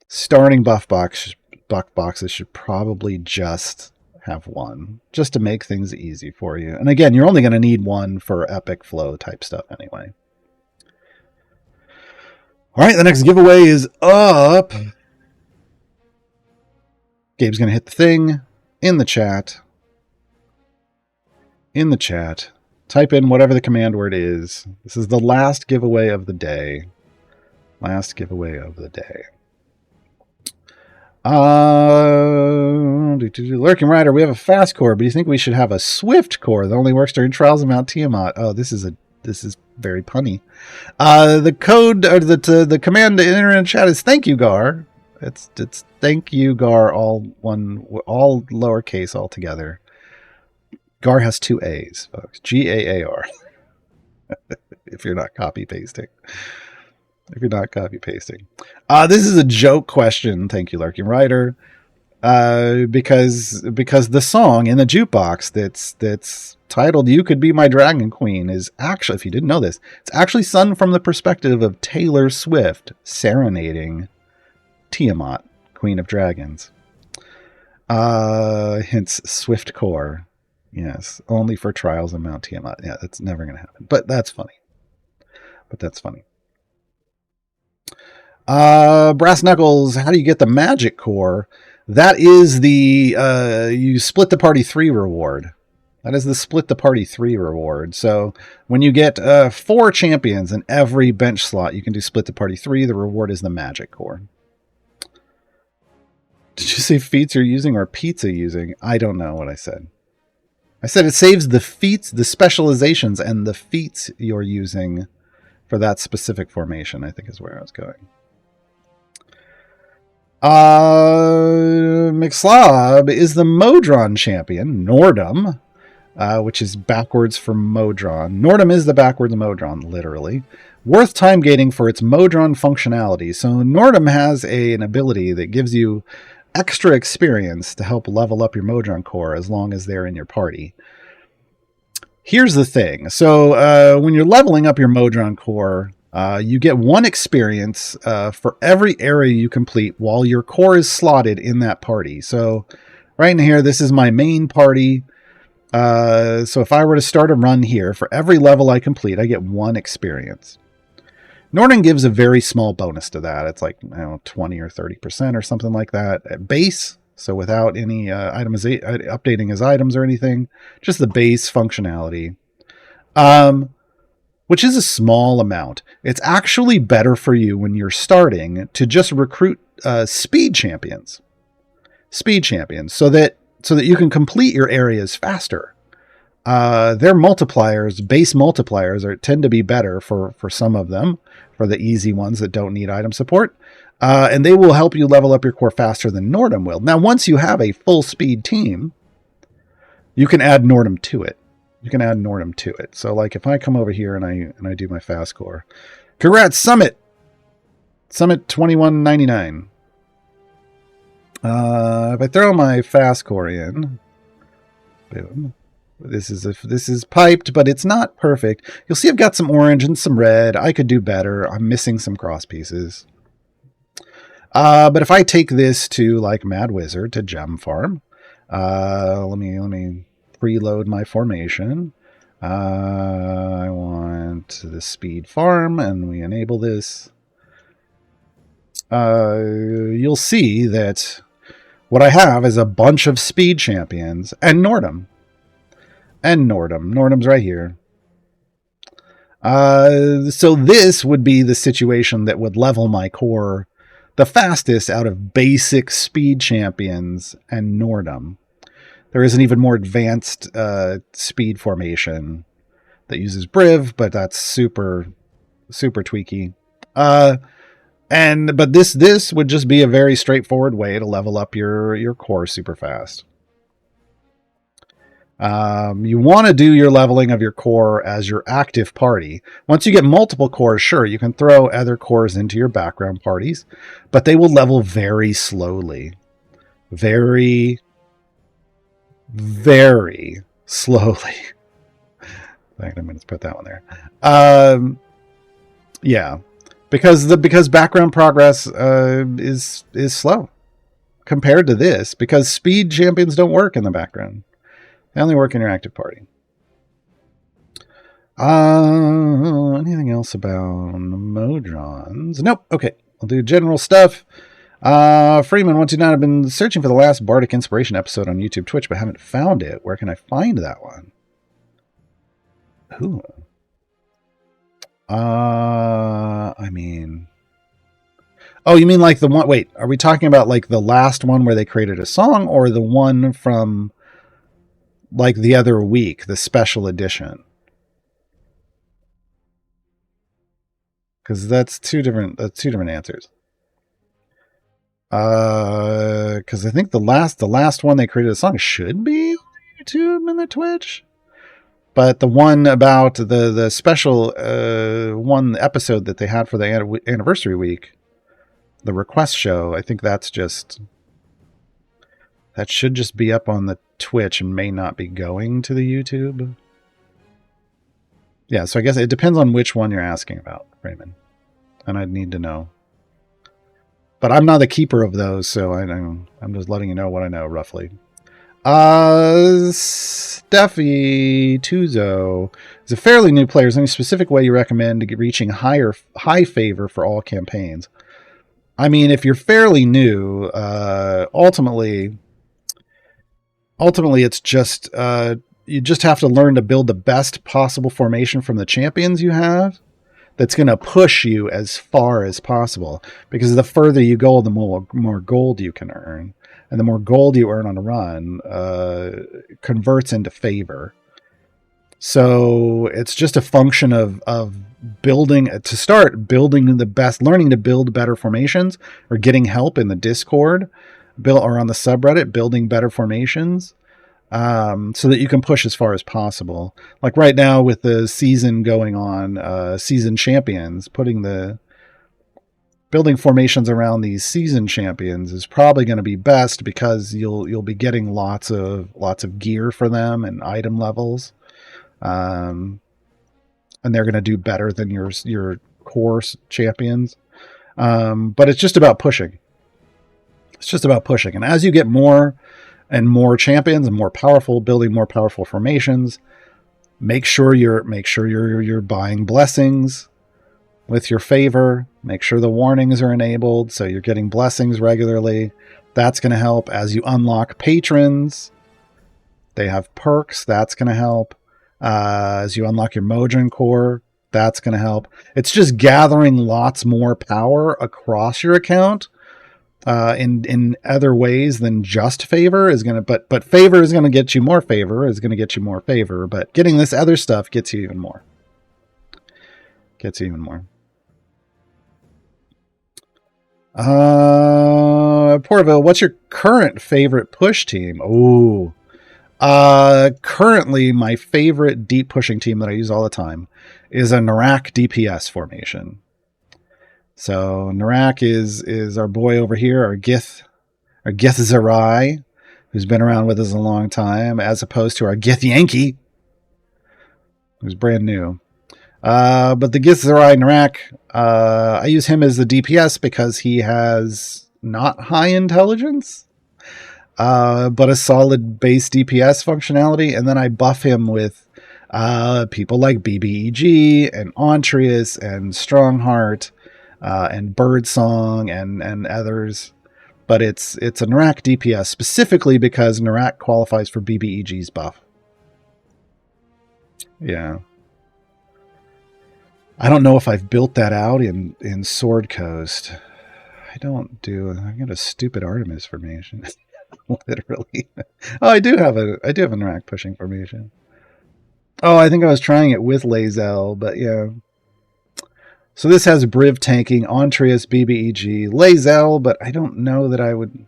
Starting buff boxes should probably just have one, just to make things easy for you. And again, you're only going to need one for epic flow type stuff anyway. All right, the next giveaway is up. Gabe's going to hit the thing in the chat. In the chat. Type in whatever the command word is. This is the last giveaway of the day. Last giveaway of the day. Lurking Rider, we have a fast core, but you think we should have a swift core that only works during trials of Mount Tiamat? Oh, this is very punny. The code or the command to enter in chat is thank you, Gaar. It's thank you, Gaar, all lowercase all together. Gaar has 2 A's, folks. Gaar. If you're not copy pasting. This is a joke question. Thank you, Lurking Rider. Because the song in the jukebox that's titled "You Could Be My Dragon Queen" is actually, if you didn't know this, it's actually sung from the perspective of Taylor Swift serenading Tiamat, Queen of Dragons. Hence Swift Core. Yes, only for trials in Mount Tiamat. Yeah, that's never going to happen. But that's funny. Brass Knuckles, how do you get the magic core? That is the you split the party 3 reward. That is the split the party 3 reward. So when you get 4 champions in every bench slot, you can do split the party 3. The reward is the magic core. Did you say feats you're using or pizza using? I don't know what I said. I said it saves the feats, the specializations, and the feats you're using for that specific formation, I think is where I was going. McSlob is the Modron champion, Nordum, which is backwards for Modron. Nordum is the backwards Modron, literally. Worth time gating for its Modron functionality. So Nordum has an ability that gives you extra experience to help level up your Modron core as long as they're in your party. Here's the thing. So when you're leveling up your Modron core, you get 1 experience for every area you complete while your core is slotted in that party. So right in here, this is my main party. So if I were to start a run here, for every level I complete, I get 1 experience. Norden gives a very small bonus to that. It's like, 20 or 30% or something like that at base. So without any updating his items or anything, just the base functionality, which is a small amount. It's actually better for you when you're starting to just recruit speed champions, so that you can complete your areas faster. Their multipliers, base multipliers, tend to be better for some of them, for the easy ones that don't need item support. And they will help you level up your core faster than Nordum will. Now, once you have a full speed team, you can add Nordum to it. So like if I come over here and I do my fast core. Congrats, Summit 2199. If I throw my fast core in, boom. This is piped, but it's not perfect. You'll see I've got some orange and some red. I could do better. I'm missing some cross pieces. But if I take this to like Mad Wizard to gem farm, let me preload my formation. I want the speed farm, and we enable this. You'll see that what I have is a bunch of speed champions and Nordum. Nordum's right here. So this would be the situation that would level my core the fastest out of basic speed champions and Nordum. There is an even more advanced speed formation that uses Briv, but that's super tweaky. But this would just be a very straightforward way to level up your core super fast. You want to do your leveling of your core as your active party. Once you get multiple cores, sure, you can throw other cores into your background parties, but they will level very slowly. Very slowly. In fact, I'm going to put that one there. Yeah, because background progress is slow compared to this, because speed champions don't work in the background. They only work in your active party. Anything else about Modrons? Nope. Okay, I'll do general stuff. Freeman129, I've been searching for the last Bardic Inspiration episode on YouTube, Twitch, but haven't found it. Where can I find that one? Ooh. I mean... Oh, you mean like the one... Wait, are we talking about like the last one where they created a song, or the one from like the other week, the special edition? Because that's two different answers. Because I think the last one they created a song should be on YouTube and the Twitch, but the one about the special one episode that they had for the anniversary week, the request show, I think that should just be up on the Twitch and may not be going to the YouTube. Yeah, so I guess it depends on which one you're asking about, Raymond, and I'd need to know. But I'm not the keeper of those, so I'm just letting you know what I know roughly. Steffi Tuzo is a fairly new player. Is there any specific way you recommend reaching high favor for all campaigns? I mean, if you're fairly new, ultimately it's just you just have to learn to build the best possible formation from the champions you have that's going to push you as far as possible, because the further you go, the more gold you can earn, and the more gold you earn on a run converts into favor. So it's just a function of building, to start building the best, learning to build better formations, or getting help in the Discord, or on the subreddit, building better formations, so that you can push as far as possible. Like right now with the season going on, season champions, building formations around these season champions is probably going to be best, because you'll be getting lots of gear for them and item levels. And they're going to do better than your core champions. But it's just about pushing. And as you get more and more champions and more powerful, building more powerful formations, make sure you're buying blessings with your favor. Make sure the warnings are enabled, so you're getting blessings regularly. That's going to help. As you unlock patrons, they have perks. That's going to help. As you unlock your Modron core, that's going to help. It's just gathering lots more power across your account in other ways than just favor is going to, but favor is going to get you more favor, but getting this other stuff gets you even more. Porville, what's your current favorite push team? Ooh. Currently, my favorite deep pushing team that I use all the time is a Narak DPS formation. So Narak is our boy over here, our Gith Zarai, who's been around with us a long time, as opposed to our Gith Yankee, who's brand new. But the Gith Zarai Narak, I use him as the DPS because he has not high intelligence, but a solid base DPS functionality, and then I buff him with people like BBEG and Ontreus and Strongheart and Birdsong and others. But it's a Narak DPS specifically because Narak qualifies for BBEG's buff. Yeah. I don't know if I've built that out in Sword Coast. I got a stupid Artemis formation. Literally. Oh, I do have a Narak pushing formation. Oh, I think I was trying it with Lae'zel, but yeah. So this has Briv tanking, Ontreus, BBEG, Lae'zel, but I don't know that I would.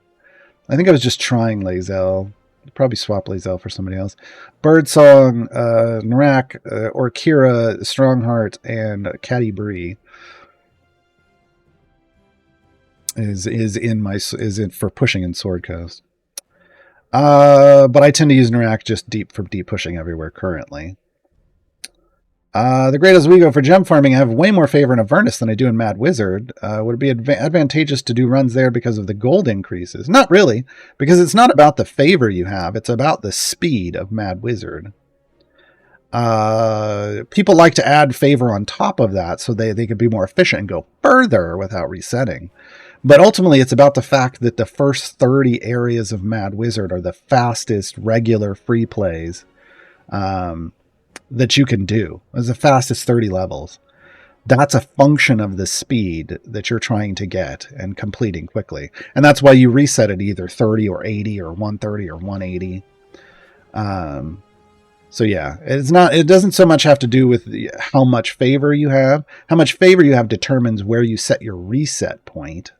I think I was just trying Lae'zel. I'd probably swap Lae'zel for somebody else. Birdsong, Narak, Orkira, Strongheart, and Caddy Bree is in for pushing in Sword Coast. But I tend to use Narak just for deep pushing everywhere currently. The Great Oswego for gem farming, I have way more favor in Avernus than I do in Mad Wizard. Would it be advantageous to do runs there because of the gold increases? Not really, because it's not about the favor you have. It's about the speed of Mad Wizard. People like to add favor on top of that so they could be more efficient and go further without resetting. But ultimately, it's about the fact that the first 30 areas of Mad Wizard are the fastest regular free plays that you can do. It's the fastest 30 levels. That's a function of the speed that you're trying to get and completing quickly. And that's why you reset it either 30 or 80 or 130 or 180. So yeah, it doesn't so much have to do with how much favor you have. How much favor you have determines where you set your reset point.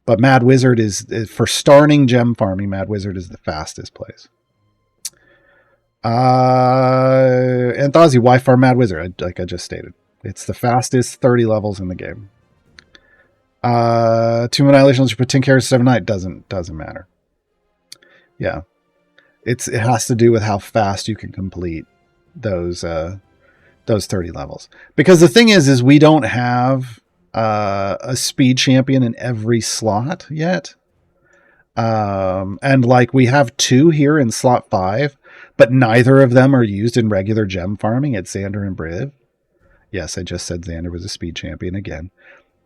But Mad Wizard is for starting gem farming, Mad Wizard is the fastest place. Anthazi, why farm Mad Wizard? Like I just stated, it's the fastest 30 levels in the game. Tomb Annihilation for 10 characters 7 night doesn't matter. Yeah, it has to do with how fast you can complete those 30 levels. Because the thing is we don't have a speed champion in every slot yet. And like we have 2 here in slot 5, but neither of them are used in regular gem farming. It's Xander and Briv. Yes, I just said Xander was a speed champion again.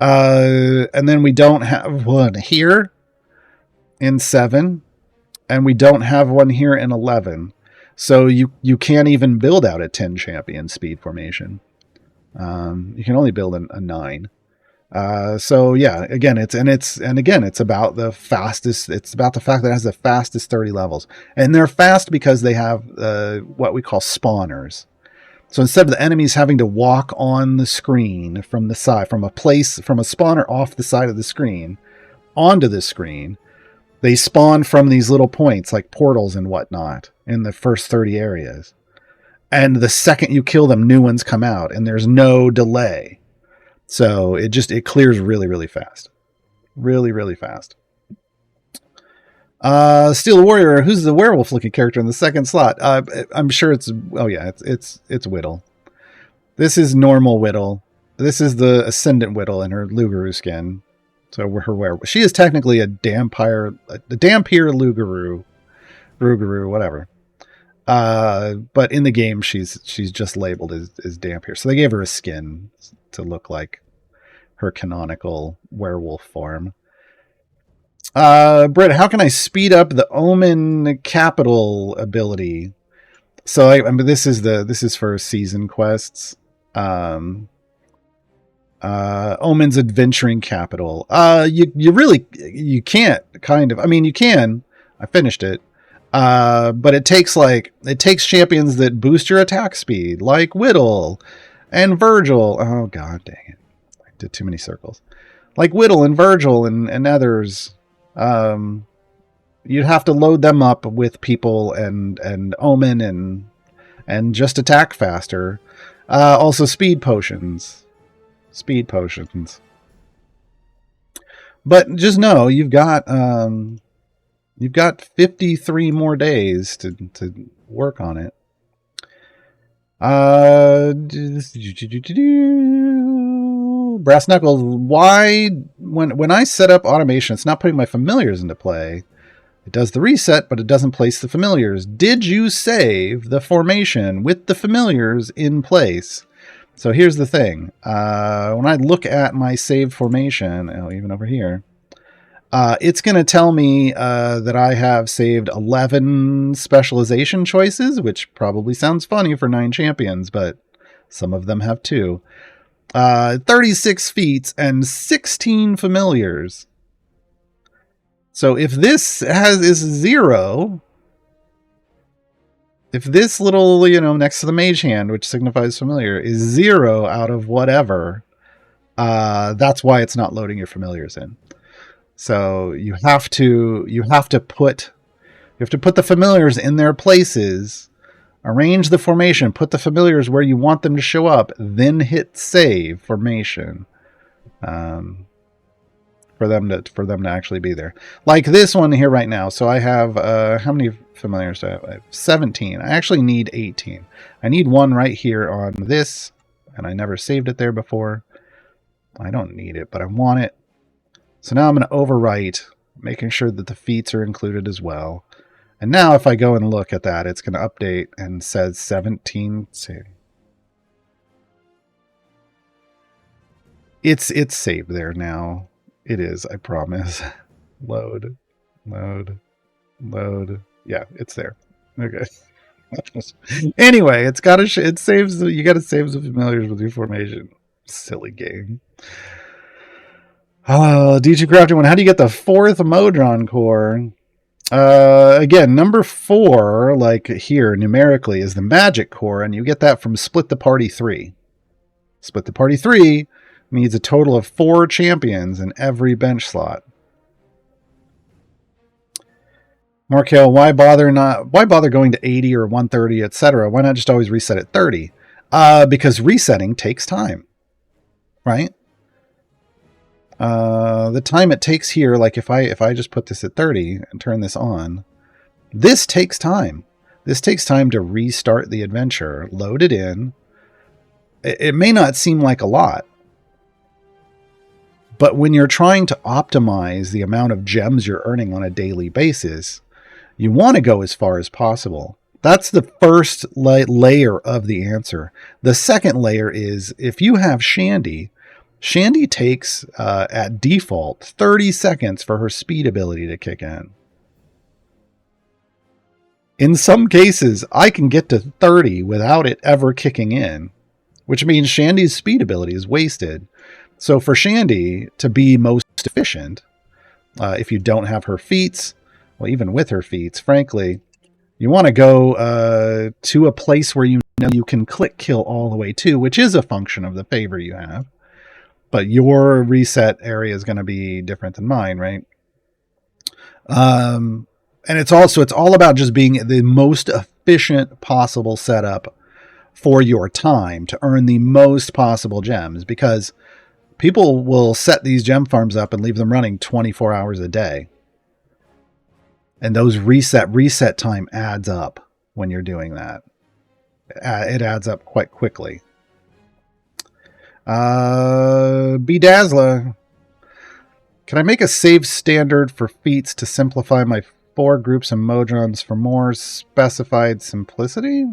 And then we don't have one here in 7, and we don't have one here in 11. So you can't even build out a 10 champion speed formation. You can only build a 9. So yeah, again, it's about the fastest. It's about the fact that it has the fastest 30 levels, and they're fast because they have what we call spawners. So instead of the enemies having to walk on the screen from the side, from a spawner off the side of the screen onto the screen, they spawn from these little points like portals and whatnot in the first 30 areas. And the second you kill them, new ones come out, and there's no delay. So it clears really, really fast. Really, really fast. Steel Warrior, who's the werewolf looking character in the second slot? I'm sure it's Whittle. This is normal Whittle. This is the Ascendant Whittle in her Lugaroo skin. So her werewolf. She is technically a Dampier Lugaroo, whatever. But in the game, she's just labeled as Dampier. So they gave her a skin to look like her canonical werewolf form. Britt, how can I speed up the Omen Capital ability? So I mean, this is for season quests. Omen's Adventuring Capital. You can't, kind of. I mean, you can. I finished it. But it takes champions that boost your attack speed, like Whittle and Virgil. Oh god dang it. I did too many circles. Like Whittle and Virgil and others. You'd have to load them up with people and Omen and just attack faster. Also speed potions. But just know you've got 53 more days to work on it. Brass Knuckles, why when I set up automation, it's not putting my familiars into play. It does the reset, but it doesn't place the familiars. Did you save the formation with the familiars in place? So here's the thing. When I look at my saved formation, even over here, it's going to tell me that I have saved 11 specialization choices, which probably sounds funny for 9 champions, but some of them have 2. 36 feats and 16 familiars. So if this is 0, if this little, next to the mage hand, which signifies familiar, is 0 out of whatever, that's why it's not loading your familiars in. So you have to put the familiars in their places, arrange the formation, put the familiars where you want them to show up, then hit save formation, for them to actually be there. Like this one here right now. So I have how many familiars do I have? I have 17. I actually need 18. I need one right here on this, and I never saved it there before. I don't need it, but I want it. So now I'm going to overwrite, making sure that the feats are included as well. And now if I go and look at that, it's going to update and says 17. It's saved there now. It is, I promise. Load. Yeah, it's there. Okay. Anyway, it saves. You got to save the familiars with your formation. Silly game. DJ Crafty one. How do you get the 4th Modron core? Again, number 4, like here numerically, is the magic core, and you get that from Split the Party 3. Split the Party 3 needs a total of 4 champions in every bench slot. Markel, why bother going to 80 or 130, etc.? Why not just always reset at 30? Because resetting takes time, right? The time it takes here, like if I just put this at 30 and turn this on, this takes time. This takes time to restart the adventure, load it in. It may not seem like a lot, but when you're trying to optimize the amount of gems you're earning on a daily basis, you want to go as far as possible. That's the first layer of the answer. The second layer is if you have Shandy takes, at default, 30 seconds for her speed ability to kick in. In some cases, I can get to 30 without it ever kicking in, which means Shandy's speed ability is wasted. So for Shandy to be most efficient, if you don't have her feats, well, even with her feats, frankly, you want to go to a place where you know you can click kill all the way to, which is a function of the favor you have. But your reset area is going to be different than mine, right? And it's all about just being the most efficient possible setup for your time to earn the most possible gems, because people will set these gem farms up and leave them running 24 hours a day. And those reset time adds up when you're doing that. It adds up quite quickly. Bedazzler. Can I make a save standard for feats to simplify my 4 groups of Modrons for more specified simplicity?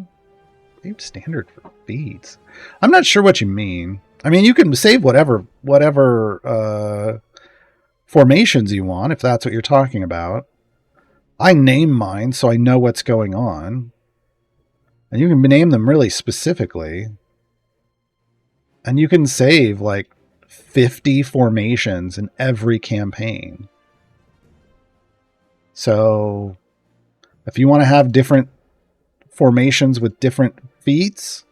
Save standard for feats. I'm not sure what you mean. I mean, you can save whatever formations you want, if that's what you're talking about. I name mine so I know what's going on. And you can name them really specifically. And you can save like 50 formations in every campaign. So if you want to have different formations with different feats,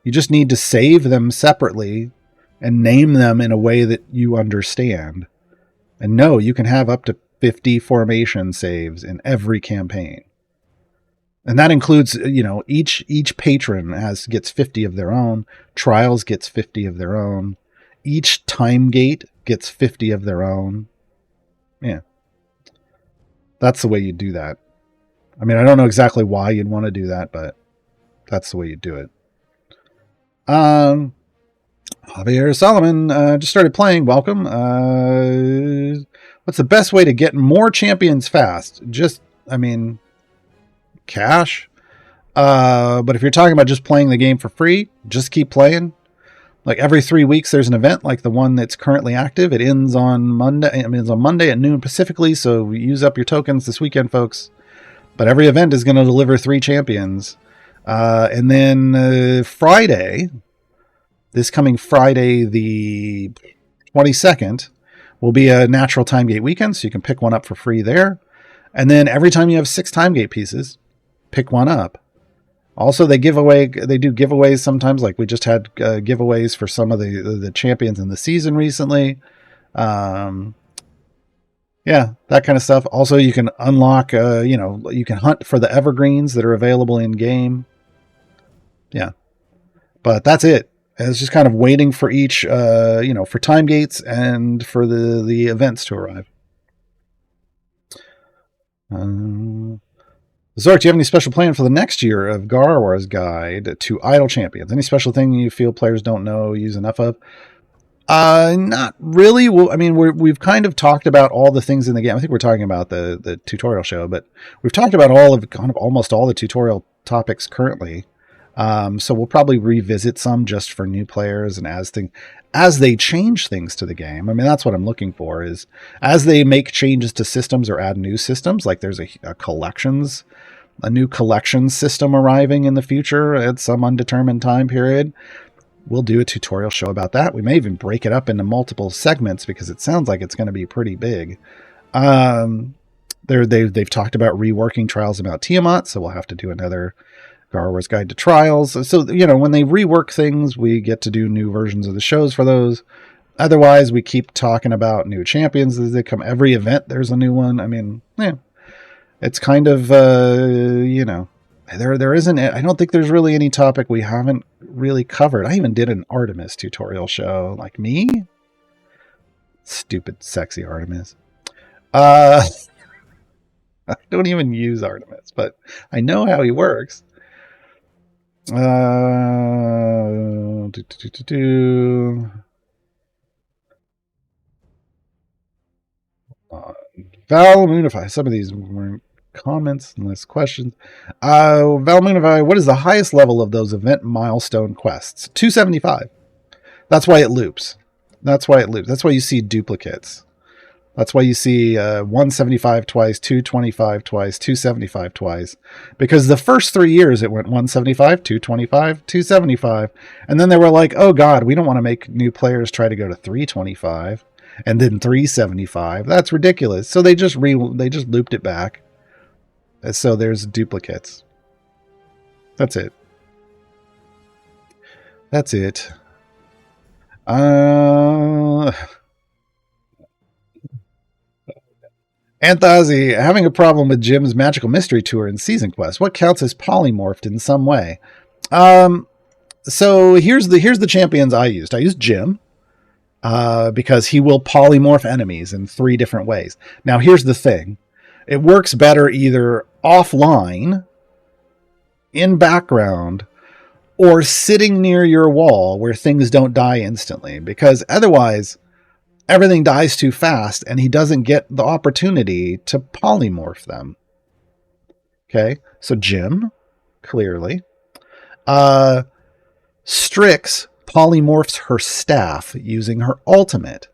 you just need to save them separately and name them in a way that you understand. And no, you can have up to 50 formation saves in every campaign. And that includes, each patron gets 50 of their own. Trials gets 50 of their own. Each time gate gets 50 of their own. Yeah. That's the way you do that. I mean, I don't know exactly why you'd want to do that, but that's the way you do it. Javier Solomon just started playing. Welcome. What's the best way to get more champions fast? Cash. But if you're talking about just playing the game for free, just keep playing. Like every 3 weeks, there's an event like the one that's currently active. It ends on Monday. It's on Monday at noon Pacifically. So use up your tokens this weekend, folks. But every event is going to deliver 3 champions. And then Friday, this coming Friday, the 22nd, will be a natural time gate weekend. So you can pick one up for free there. And then every time you have 6 time gate pieces, pick one up. Also, they do giveaways sometimes, like we just had giveaways for some of the champions in the season recently. Yeah, that kind of stuff. Also, you can unlock, you can hunt for the evergreens that are available in game. Yeah, but that's it. It's just kind of waiting for each, for time gates and for the events to arrive. Zork, do you have any special plan for the next year of Gaarawarr's Guide to Idle Champions? Any special thing you feel players don't know, use enough of? Not really. Well, I mean, we've kind of talked about all the things in the game. I think we're talking about the tutorial show, but we've talked about almost all the tutorial topics currently. So we'll probably revisit some just for new players and as they change things to the game. I mean, that's what I'm looking for, is as they make changes to systems or add new systems, like there's a new collections system arriving in the future at some undetermined time period. We'll do a tutorial show about that. We may even break it up into multiple segments because it sounds like it's going to be pretty big. They've talked about reworking Trials about Tiamat, so we'll have to do another Gaarawarr's Guide to Trials. So, when they rework things, we get to do new versions of the shows for those. Otherwise, we keep talking about new champions as they come. Every event, there's a new one. I mean, yeah, it's kind of, there isn't, I don't think there's really any topic we haven't really covered. I even did an Artemis tutorial show. Like me? Stupid, sexy Artemis. I don't even use Artemis, but I know how he works. Val Moonify. Some of these were comments and less questions. Val Moonify, what is the highest level of those event milestone quests? 275. That's why it loops. That's why you see duplicates. That's why you see 175 twice, 225 twice, 275 twice. Because the first 3 years it went 175, 225, 275. And then they were like, oh God, we don't want to make new players try to go to 325 and then 375. That's ridiculous. So they just looped it back. So there's duplicates. That's it. That's it. Anthazi, having a problem with Jim's Magical Mystery Tour and Season Quest. What counts as polymorphed in some way? So here's the champions I used. I used Jim because he will polymorph enemies in 3 different ways. Now here's the thing. It works better either offline, in background, or sitting near your wall where things don't die instantly, because otherwise everything dies too fast and he doesn't get the opportunity to polymorph them. Okay, so Jim, clearly. Strix polymorphs her staff using her ultimate.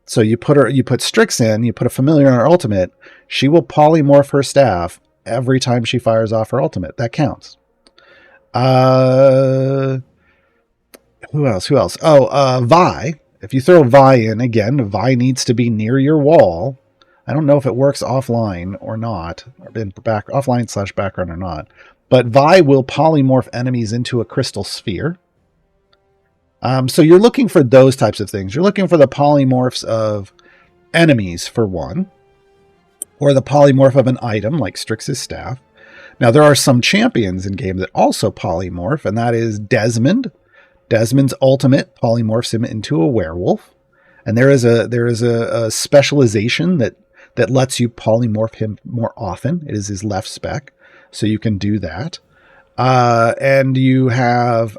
So you put Strix in, you put a familiar in her ultimate, she will polymorph her staff every time she fires off her ultimate. That counts. Who else? Oh, Vi. If you throw Vi in, again, Vi needs to be near your wall. I don't know if it works offline or not, or in offline/background or not. But Vi will polymorph enemies into a crystal sphere. So you're looking for those types of things. You're looking for the polymorphs of enemies, for one, or the polymorph of an item like Strix's staff. Now, there are some champions in game that also polymorph, and that is Desmond. Desmond's ultimate polymorphs him into a werewolf, and there is a specialization that lets you polymorph him more often. It is his left spec, so you can do that. And you have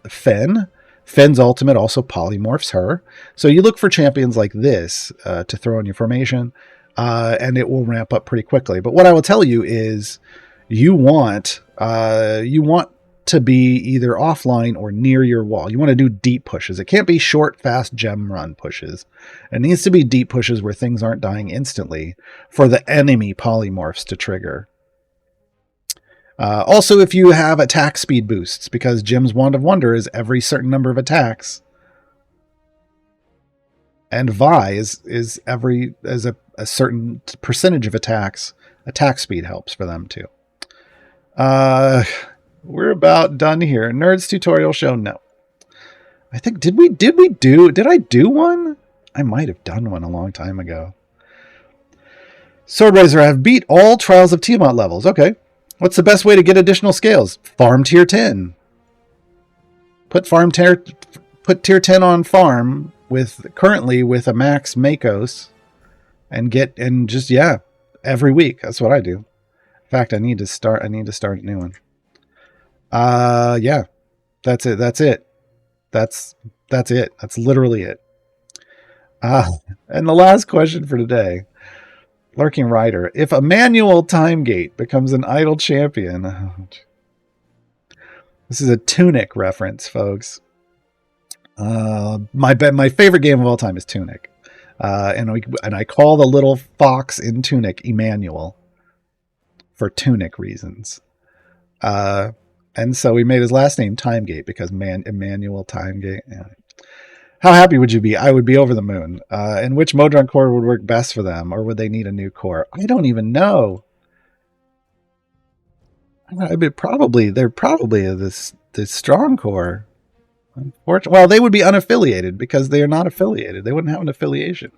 Fen. Fen's ultimate also polymorphs her. So you look for champions like this to throw in your formation, and it will ramp up pretty quickly. But what I will tell you is you want to be either offline or near your wall. You want to do deep pushes. It can't be short, fast gem run pushes. It needs to be deep pushes where things aren't dying instantly for the enemy polymorphs to trigger. Also, if you have attack speed boosts, because Jim's Wand of Wonder is every certain number of attacks, and Vi is a certain percentage of attacks. Attack speed helps for them too. We're about done here. Nerds tutorial show. No, I think did I do one? I might have done one a long time ago. Swordraiser, I've beat all Trials of Tiamat levels. Okay. What's the best way to get additional scales? Farm tier 10. Put tier 10 on farm currently with a max Makos and every week. That's what I do. In fact, I need to start a new one. Yeah. That's it. That's it. That's it. That's literally it. And the last question for today. Lurking Rider. If a manual time gate becomes an idle champion. This is a Tunic reference, folks. My favorite game of all time is Tunic. And I call the little fox in Tunic Emmanuel for Tunic reasons. And so we made his last name Timegate because Emmanuel Timegate. Yeah. How happy would you be? I would be over the moon. And which Modron core would work best for them, or would they need a new core? I don't even know. They're probably this strong core. Unfortunately, well, they would be unaffiliated because they are not affiliated. They wouldn't have an affiliation.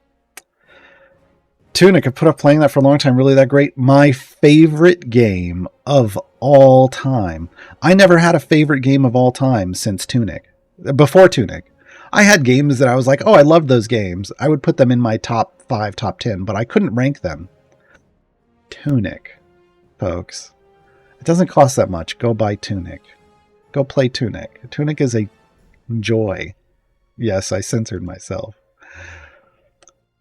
Tunic, I've put up playing that for a long time. Really that great? My favorite game of all time. I never had a favorite game of all time since Tunic. Before Tunic. I had games that I was like, oh, I loved those games. I would put them in my top 5, top 10, but I couldn't rank them. Tunic, folks. It doesn't cost that much. Go buy Tunic. Go play Tunic. Tunic is a joy. Yes, I censored myself.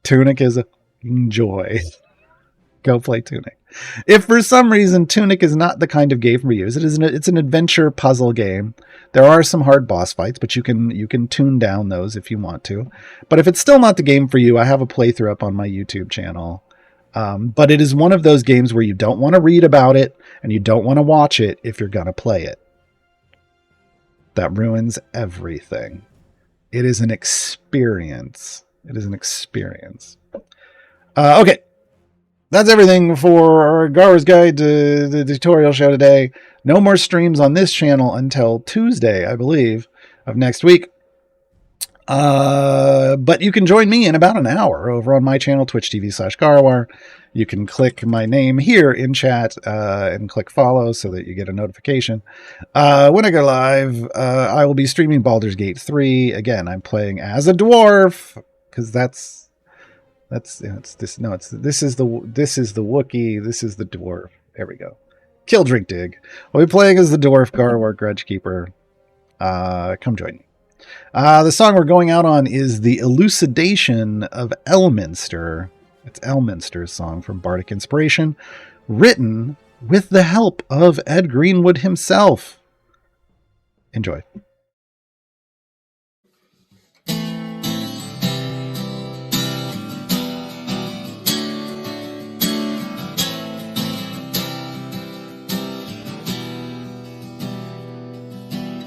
Tunic is a joy. Go play Tunic. If for some reason Tunic is not the kind of game for you, it's an adventure puzzle game. There are some hard boss fights, but you can tune down those if you want to. But if it's still not the game for you, I have a playthrough up on my YouTube channel. But it is one of those games where you don't want to read about it and you don't want to watch it if you're going to play it. That ruins everything. It is an experience. It is an experience. Okay. That's everything for Gaar's Guide to the tutorial show today. No more streams on this channel until Tuesday, I believe, of next week. But you can join me in about an hour over on my channel, twitch.tv/Gaarawarr. You can click my name here in chat and click follow so that you get a notification. When I go live, I will be streaming Baldur's Gate 3. Again, I'm playing as a dwarf because this is the Wookiee. This is the dwarf. There we go. Kill, drink, dig. I'll be playing as the dwarf Gaarawarr Grudgekeeper. Come join me. The song we're going out on is The Elucidation of Elminster. It's Elminster's song from Bardic Inspiration, written with the help of Ed Greenwood himself. Enjoy.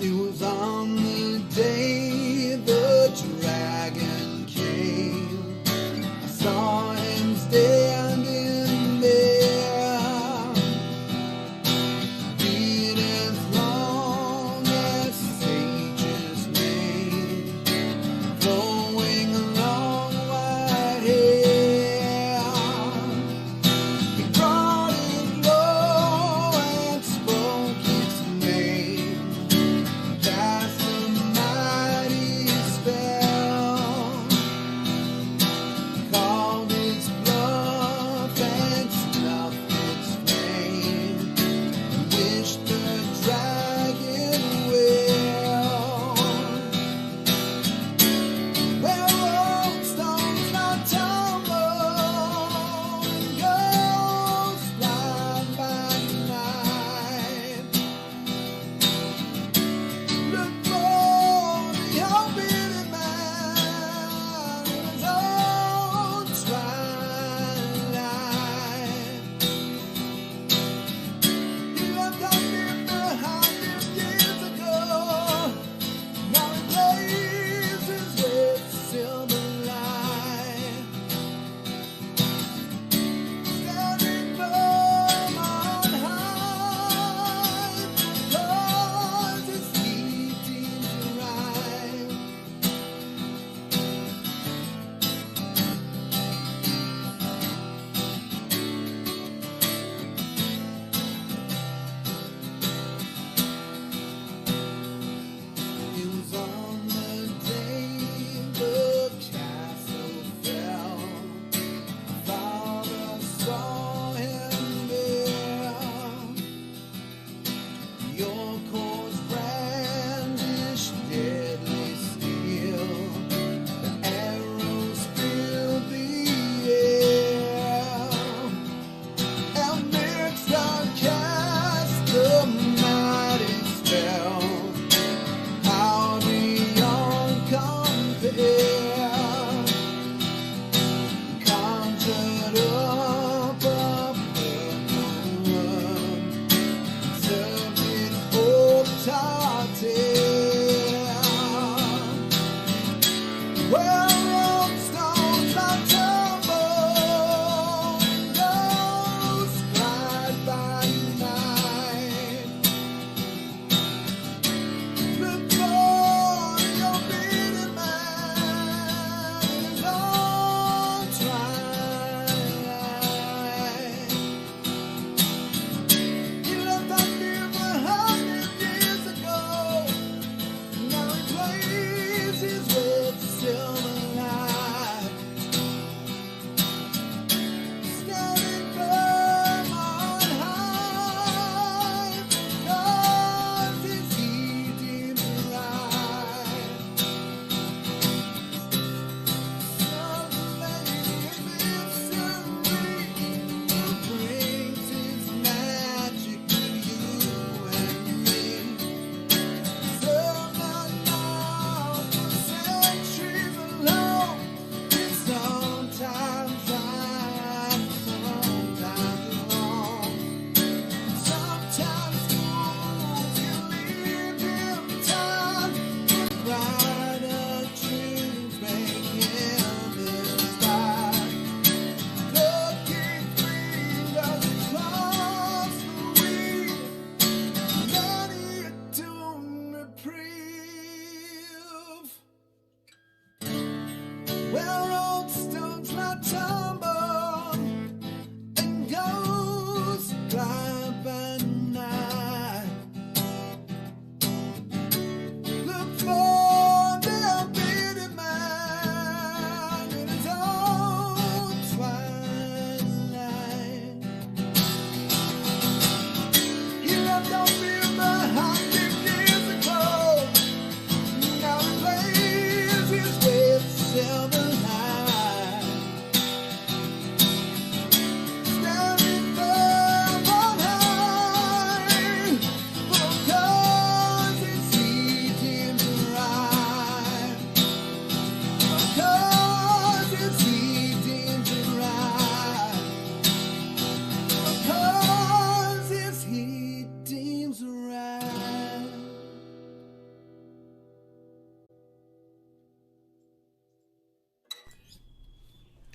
It was on the day the dragon came. I saw him standing there, being as long as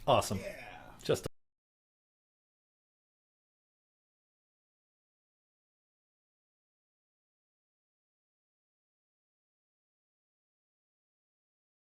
Awesome.